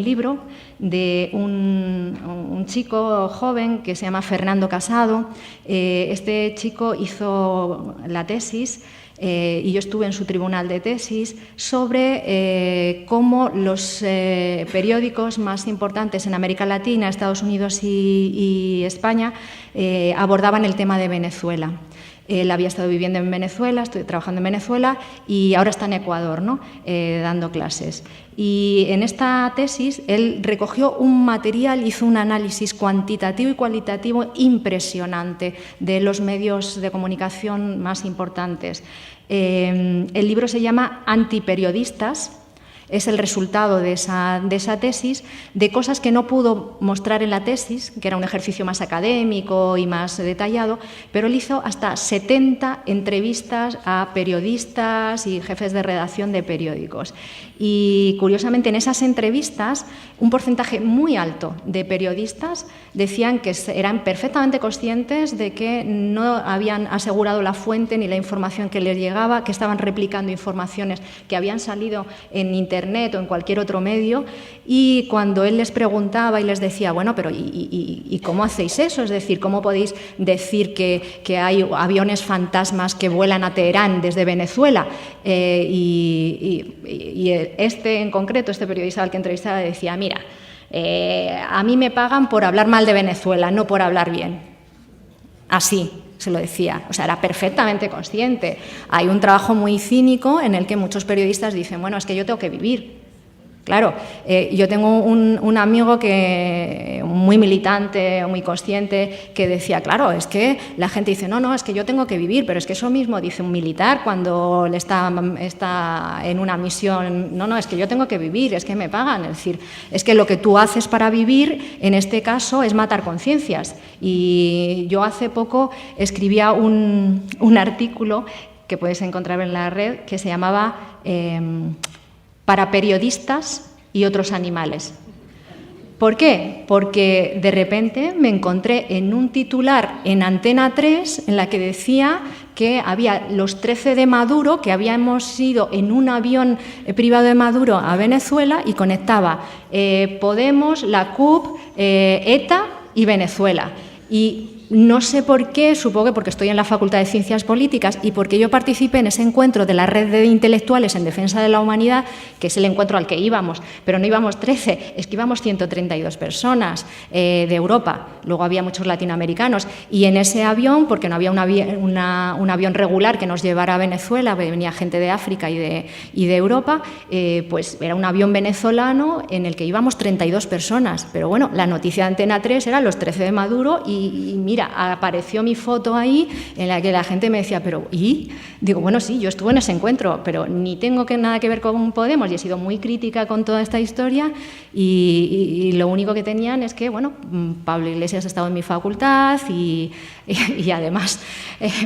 libro de un chico joven que se llama Fernando Casado. Este chico hizo la tesis y yo estuve en su tribunal de tesis sobre cómo los periódicos más importantes en América Latina, Estados Unidos y España abordaban el tema de Venezuela. Él había estado viviendo en Venezuela, estoy trabajando en Venezuela y ahora está en Ecuador, ¿no? Dando clases. Y en esta tesis él recogió un material, hizo un análisis cuantitativo y cualitativo impresionante de los medios de comunicación más importantes. El libro se llama Antiperiodistas. Es el resultado de esa tesis, de cosas que no pudo mostrar en la tesis, que era un ejercicio más académico y más detallado, pero él hizo hasta 70 entrevistas a periodistas y jefes de redacción de periódicos. Y curiosamente en esas entrevistas un porcentaje muy alto de periodistas decían que eran perfectamente conscientes de que no habían asegurado la fuente ni la información que les llegaba, que estaban replicando informaciones que habían salido en Internet o en cualquier otro medio, y cuando él les preguntaba y les decía, bueno, pero ¿y cómo hacéis eso? Es decir, ¿cómo podéis decir que hay aviones fantasmas que vuelan a Teherán desde Venezuela? En concreto, este periodista al que entrevistaba decía, mira, a mí me pagan por hablar mal de Venezuela, no por hablar bien. Así se lo decía, o sea, era perfectamente consciente. Hay un trabajo muy cínico en el que muchos periodistas dicen, bueno, es que yo tengo que vivir. Claro, yo tengo un amigo muy militante, muy consciente, que decía, claro, es que la gente dice, no, es que yo tengo que vivir, pero es que eso mismo dice un militar cuando está en una misión, no, es que yo tengo que vivir, es que me pagan, es decir, es que lo que tú haces para vivir, en este caso, es matar conciencias. Y yo hace poco escribía un artículo que puedes encontrar en la red que se llamaba para periodistas y otros animales. ¿Por qué? Porque de repente me encontré en un titular en Antena 3 en la que decía que había los 13 de Maduro, que habíamos ido en un avión privado de Maduro a Venezuela y conectaba Podemos, la CUP, ETA y Venezuela. Y no sé por qué, supongo que porque estoy en la Facultad de Ciencias Políticas y porque yo participé en ese encuentro de la Red de Intelectuales en Defensa de la Humanidad, que es el encuentro al que íbamos, pero no íbamos 13, es que íbamos 132 personas de Europa, luego había muchos latinoamericanos, y en ese avión, porque no había un avión regular que nos llevara a Venezuela, venía gente de África y de Europa, pues era un avión venezolano en el que íbamos 32 personas, pero bueno, la noticia de Antena 3 era los 13 de Maduro y mira, mira, apareció mi foto ahí en la que la gente me decía, pero ¿y? Digo, bueno, sí, yo estuve en ese encuentro, pero ni tengo nada que ver con Podemos y he sido muy crítica con toda esta historia y lo único que tenían es que, bueno, Pablo Iglesias ha estado en mi facultad y además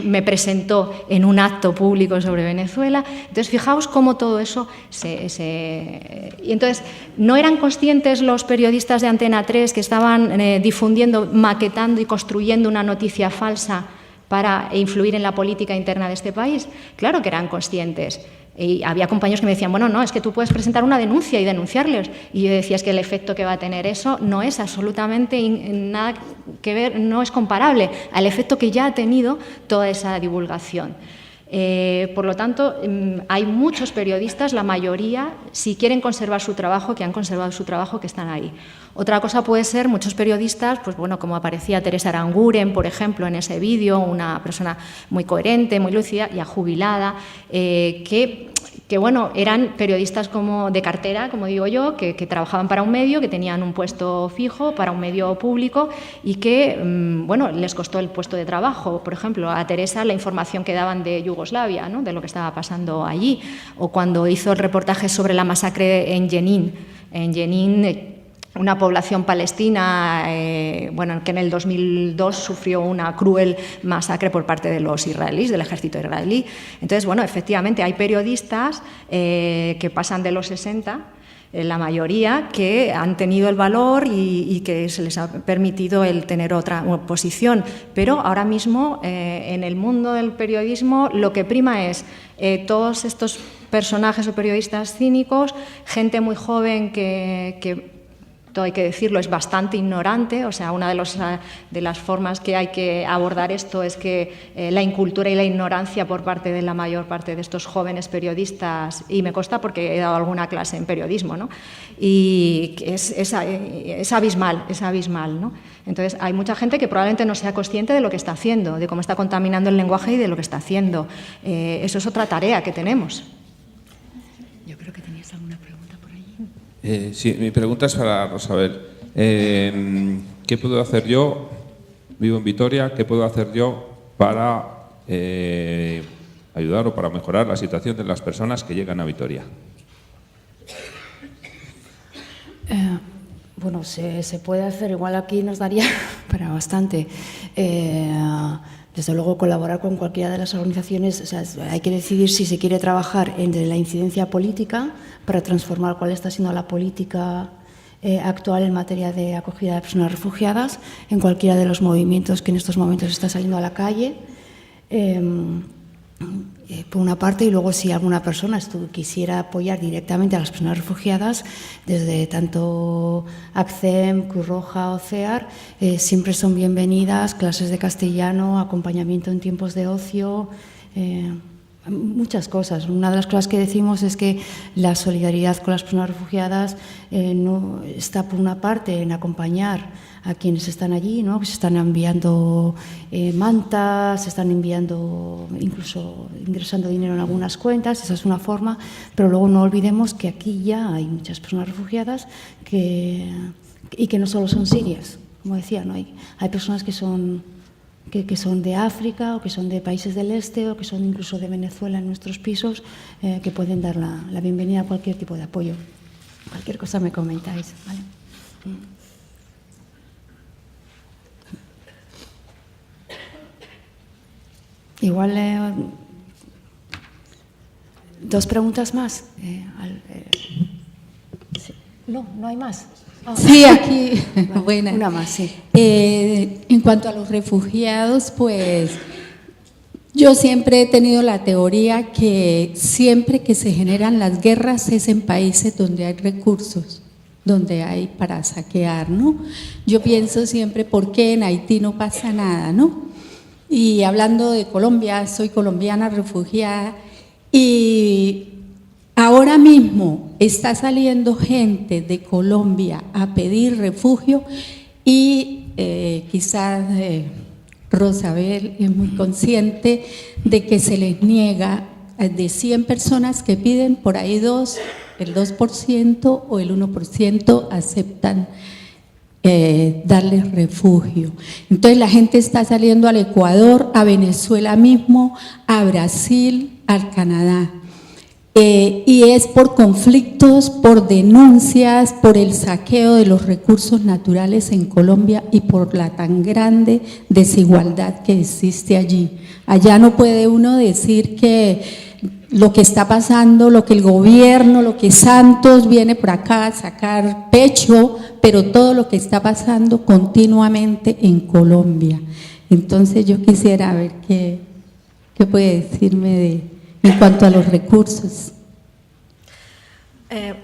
me presentó en un acto público sobre Venezuela. Entonces, fijaos cómo todo eso Y entonces, ¿no eran conscientes los periodistas de Antena 3 que estaban difundiendo, maquetando y construyendo una noticia falsa para influir en la política interna de este país? Claro que eran conscientes. Y había compañeros que me decían, bueno, no, es que tú puedes presentar una denuncia y denunciarles. Y yo decía, es que el efecto que va a tener eso no es absolutamente nada que ver, no es comparable al efecto que ya ha tenido toda esa divulgación. Por lo tanto, hay muchos periodistas, la mayoría, si quieren conservar su trabajo, que han conservado su trabajo, que están ahí. Otra cosa puede ser muchos periodistas, pues bueno, como aparecía Teresa Aranguren, por ejemplo, en ese vídeo, una persona muy coherente, muy lúcida, ya jubilada, que bueno, eran periodistas como de cartera, como digo yo, que trabajaban para un medio, que tenían un puesto fijo para un medio público y que, bueno, les costó el puesto de trabajo. Por ejemplo, a Teresa la información que daban de Yugoslavia, ¿no?, de lo que estaba pasando allí, o cuando hizo el reportaje sobre la masacre en Jenin. En Jenin, una población palestina, bueno, que en el 2002 sufrió una cruel masacre por parte de los israelíes, del ejército israelí. Entonces, bueno, efectivamente hay periodistas que pasan de los 60, la mayoría, que han tenido el valor y que se les ha permitido el tener otra posición. Pero ahora mismo, en el mundo del periodismo, lo que prima es todos estos personajes o periodistas cínicos, gente muy joven que todo hay que decirlo, es bastante ignorante. O sea, una de las formas que hay que abordar esto es que la incultura y la ignorancia por parte de la mayor parte de estos jóvenes periodistas, y me consta porque he dado alguna clase en periodismo, ¿no?, y es abismal, ¿no? Entonces, hay mucha gente que probablemente no sea consciente de lo que está haciendo, de cómo está contaminando el lenguaje y de lo que está haciendo. Eso es otra tarea que tenemos. Yo creo que tenías alguna pregunta. Sí, mi pregunta es para Rosabel. ¿Qué puedo hacer yo? Vivo en Vitoria. ¿Qué puedo hacer yo para ayudar o para mejorar la situación de las personas que llegan a Vitoria? Bueno, se puede hacer. Igual aquí nos daría para bastante. Desde luego, colaborar con cualquiera de las organizaciones. O sea, hay que decidir si se quiere trabajar entre la incidencia política para transformar cuál está siendo la política actual en materia de acogida de personas refugiadas, en cualquiera de los movimientos que en estos momentos está saliendo a la calle, por una parte, y luego si alguna persona quisiera apoyar directamente a las personas refugiadas, desde tanto ACCEM, Cruz Roja o CEAR, siempre son bienvenidas clases de castellano, acompañamiento en tiempos de ocio, muchas cosas. Una de las cosas que decimos es que la solidaridad con las personas refugiadas no está, por una parte, en acompañar a quienes están allí, ¿no? Que se están enviando mantas, se están enviando, incluso ingresando dinero en algunas cuentas, esa es una forma, pero luego no olvidemos que aquí ya hay muchas personas refugiadas y que no solo son sirias, como decía, ¿no? Hay personas que son de África o que son de países del este o que son incluso de Venezuela en nuestros pisos, que pueden dar la bienvenida a cualquier tipo de apoyo. Cualquier cosa me comentáis, ¿vale? Igual dos preguntas más. Sí. No hay más. Sí, aquí. Vale, buena. Una más, sí. En cuanto a los refugiados, pues yo siempre he tenido la teoría que siempre que se generan las guerras es en países donde hay recursos, donde hay para saquear, ¿no? Yo pienso siempre, ¿por qué en Haití no pasa nada, no? Y hablando de Colombia, soy colombiana refugiada y ahora mismo está saliendo gente de Colombia a pedir refugio y quizás Rosabel es muy consciente de que se les niega. De 100 personas que piden, por ahí el 2% o el 1% aceptan darles refugio. Entonces la gente está saliendo al Ecuador, a Venezuela mismo, a Brasil, al Canadá. Y es por conflictos, por denuncias, por el saqueo de los recursos naturales en Colombia y por la tan grande desigualdad que existe allí. Allá no puede uno decir que lo que está pasando, lo que el gobierno, lo que Santos viene por acá a sacar pecho, pero todo lo que está pasando continuamente en Colombia. Entonces yo quisiera ver qué puede decirme en cuanto a los recursos.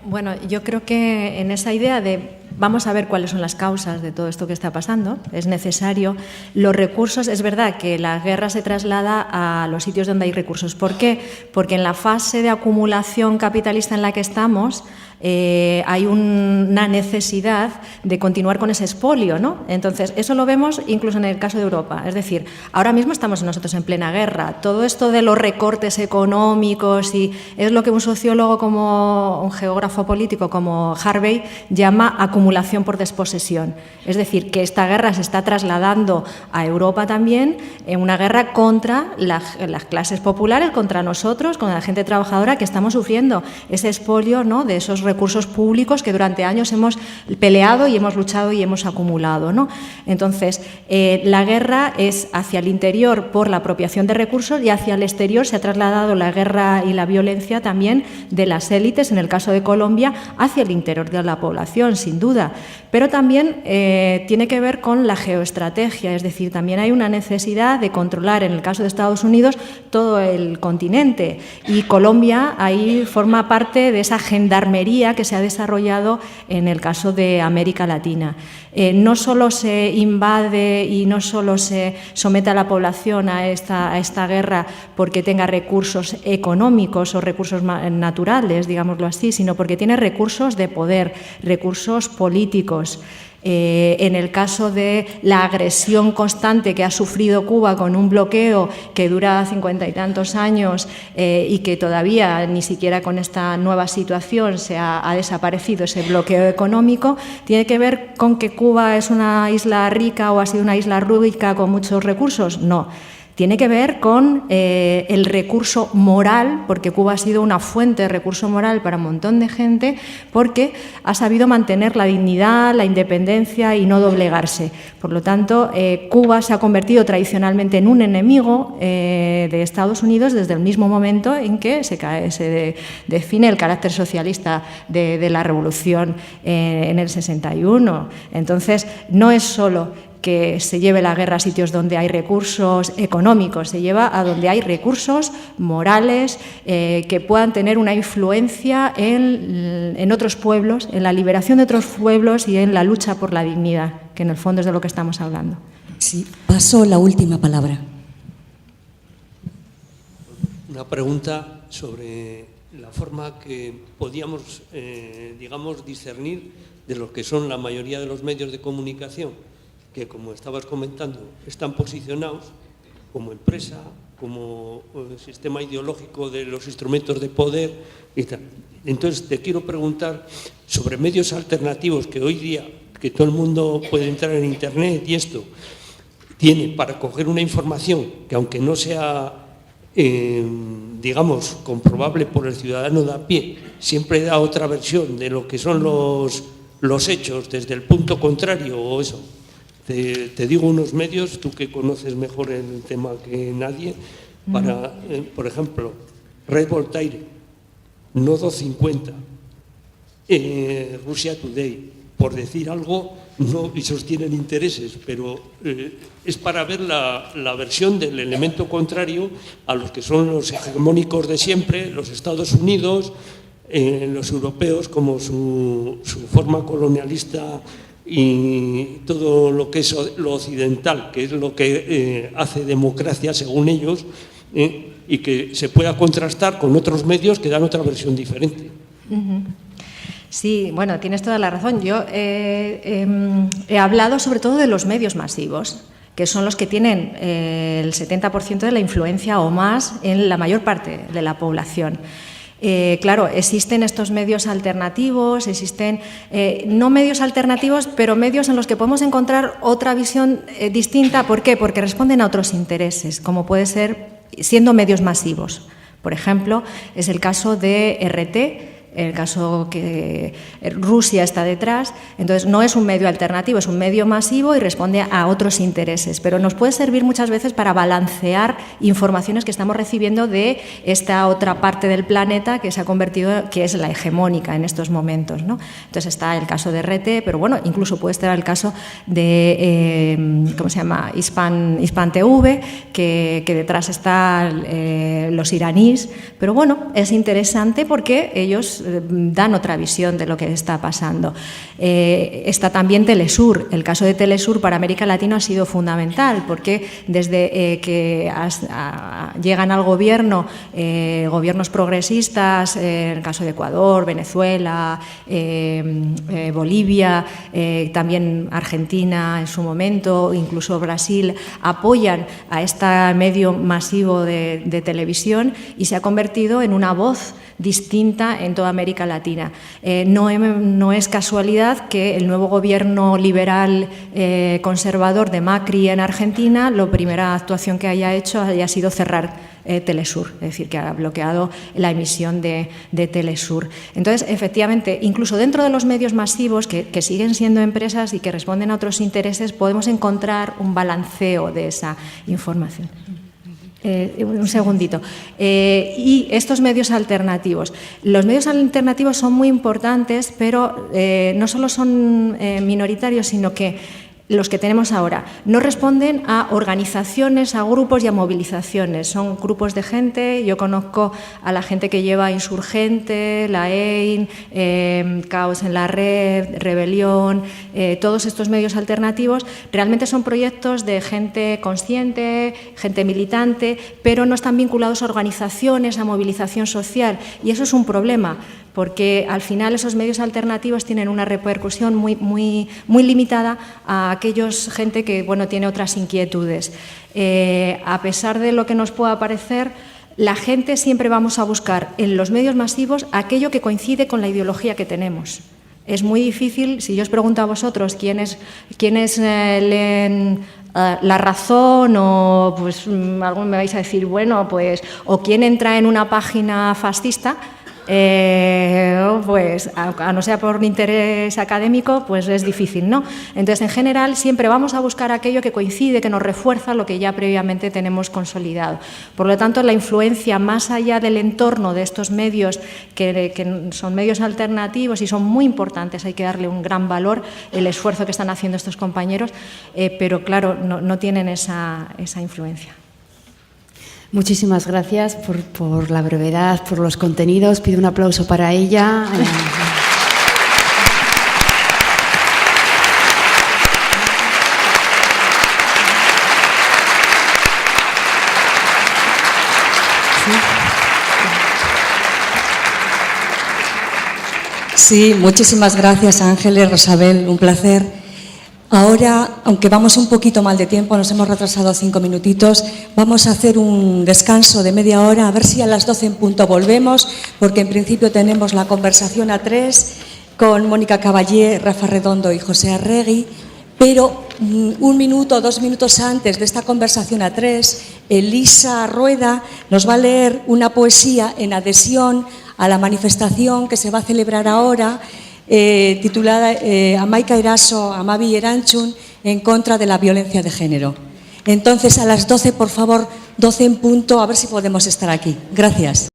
Bueno, yo creo que en esa idea de vamos a ver cuáles son las causas de todo esto que está pasando, es necesario. Los recursos, es verdad que la guerra se traslada a los sitios donde hay recursos. ¿Por qué? Porque en la fase de acumulación capitalista en la que estamos hay una necesidad de continuar con ese expolio, ¿no? Entonces, eso lo vemos incluso en el caso de Europa. Es decir, ahora mismo estamos nosotros en plena guerra. Todo esto de los recortes económicos y es lo que un sociólogo como un geógrafo político como Harvey llama acumulación por desposesión. Es decir, que esta guerra se está trasladando a Europa también en una guerra contra las clases populares, contra nosotros, contra la gente trabajadora que estamos sufriendo ese expolio, ¿no?, de esos recursos públicos que durante años hemos peleado y hemos luchado y hemos acumulado, ¿no? Entonces, la guerra es hacia el interior por la apropiación de recursos y hacia el exterior se ha trasladado la guerra y la violencia también de las élites, en el caso de Colombia, hacia el interior de la población, sin duda. Pero también tiene que ver con la geoestrategia, es decir, también hay una necesidad de controlar, en el caso de Estados Unidos, todo el continente. Y Colombia ahí forma parte de esa gendarmería que se ha desarrollado en el caso de América Latina. No solo se invade y no solo se somete a la población a esta guerra porque tenga recursos económicos o recursos naturales, digámoslo así, sino porque tiene recursos de poder, recursos políticos. En el caso de la agresión constante que ha sufrido Cuba con un bloqueo que dura 50 y tantos años y que todavía ni siquiera con esta nueva situación se ha desaparecido ese bloqueo económico, tiene que ver con que Cuba es una isla rica o ha sido una isla rica con muchos recursos. No. Tiene que ver con el recurso moral, porque Cuba ha sido una fuente de recurso moral para un montón de gente, porque ha sabido mantener la dignidad, la independencia y no doblegarse. Por lo tanto, Cuba se ha convertido tradicionalmente en un enemigo de Estados Unidos desde el mismo momento en que se define el carácter socialista de la revolución en el 61. Entonces, no es solo que se lleve la guerra a sitios donde hay recursos económicos, se lleva a donde hay recursos morales que puedan tener una influencia en otros pueblos, en la liberación de otros pueblos y en la lucha por la dignidad, que en el fondo es de lo que estamos hablando. Sí, paso la última palabra. Una pregunta sobre la forma que podíamos, digamos, discernir de lo que son la mayoría de los medios de comunicación, que, como estabas comentando, están posicionados como empresa, como sistema ideológico de los instrumentos de poder y tal. Entonces, te quiero preguntar sobre medios alternativos que hoy día, que todo el mundo puede entrar en Internet y esto, tiene para coger una información que, aunque no sea, digamos, comprobable por el ciudadano de a pie, siempre da otra versión de lo que son los hechos desde el punto contrario o eso. Te digo unos medios, tú que conoces mejor el tema que nadie, para, por ejemplo, Red Voltaire, Nodo 50, Russia Today, por decir algo, no, y sostienen intereses, pero es para ver la versión del elemento contrario a los que son los hegemónicos de siempre, los Estados Unidos, los europeos, como su forma colonialista y todo lo que es lo occidental, que es lo que hace democracia según ellos, y que se pueda contrastar con otros medios que dan otra versión diferente. Sí, bueno, tienes toda la razón. Yo he hablado sobre todo de los medios masivos, que son los que tienen el 70% de la influencia o más en la mayor parte de la población. Claro, existen estos medios alternativos, existen no medios alternativos, pero medios en los que podemos encontrar otra visión distinta. ¿Por qué? Porque responden a otros intereses, como puede ser siendo medios masivos. Por ejemplo, es el caso de RT, el caso que Rusia está detrás. Entonces, no es un medio alternativo, es un medio masivo y responde a otros intereses, pero nos puede servir muchas veces para balancear informaciones que estamos recibiendo de esta otra parte del planeta que se ha convertido, que es la hegemónica en estos momentos, ¿no? Entonces, está el caso de RT, pero bueno, incluso puede estar el caso de, ¿cómo se llama?, Hispan TV, que detrás están los iraníes, pero bueno, es interesante porque ellos dan otra visión de lo que está pasando. Está también Telesur. El caso de Telesur para América Latina ha sido fundamental porque desde que llegan al gobierno gobiernos progresistas, en el caso de Ecuador, Venezuela, Bolivia, también Argentina en su momento, incluso Brasil, apoyan a este medio masivo de televisión y se ha convertido en una voz distinta en toda América Latina. No es casualidad que el nuevo gobierno liberal conservador de Macri en Argentina, la primera actuación que haya hecho haya sido cerrar Telesur, es decir, que ha bloqueado la emisión de Telesur. Entonces, efectivamente, incluso dentro de los medios masivos, que siguen siendo empresas y que responden a otros intereses, podemos encontrar un balanceo de esa información. Un segundito. Y estos medios alternativos. Los medios alternativos son muy importantes, pero no solo son minoritarios, sino que los que tenemos ahora no responden a organizaciones, a grupos y a movilizaciones. Son grupos de gente. Yo conozco a la gente que lleva Insurgente, la EIN, Caos en la Red, Rebelión, todos estos medios alternativos. Realmente son proyectos de gente consciente, gente militante, pero no están vinculados a organizaciones, a movilización social. Y eso es un problema, porque al final esos medios alternativos tienen una repercusión muy limitada a aquellos gente que tiene otras inquietudes. A pesar de lo que nos pueda parecer, la gente siempre vamos a buscar en los medios masivos aquello que coincide con la ideología que tenemos. Es muy difícil, si yo os pregunto a vosotros quiénes leen La Razón, o pues algunos me vais a decir, o quién entra en una página fascista, pues a no ser por interés académico, pues es difícil, ¿no? Entonces, en general, siempre vamos a buscar aquello que coincide, que nos refuerza lo que ya previamente tenemos consolidado. Por lo tanto, la influencia más allá del entorno de estos medios, que son medios alternativos y son muy importantes, hay que darle un gran valor, el esfuerzo que están haciendo estos compañeros, pero claro, no tienen esa influencia. Muchísimas gracias por la brevedad, por los contenidos. Pido un aplauso para ella. Sí, muchísimas gracias, Ángeles, Rosabel, un placer. Ahora, aunque vamos un poquito mal de tiempo, nos hemos retrasado 5 minutitos, vamos a hacer un descanso de media hora, a ver si a las 12 en punto volvemos, porque en principio tenemos la conversación a 3 con Mónica Caballé, Rafa Redondo y José Arregui, pero 1 minuto o 2 minutos antes de esta conversación a 3, Elisa Rueda nos va a leer una poesía en adhesión a la manifestación que se va a celebrar ahora, titulada Amaika Eraso, Amabi Erantzun, en contra de la violencia de género. Entonces, a las 12, por favor, 12 en punto, a ver si podemos estar aquí. Gracias.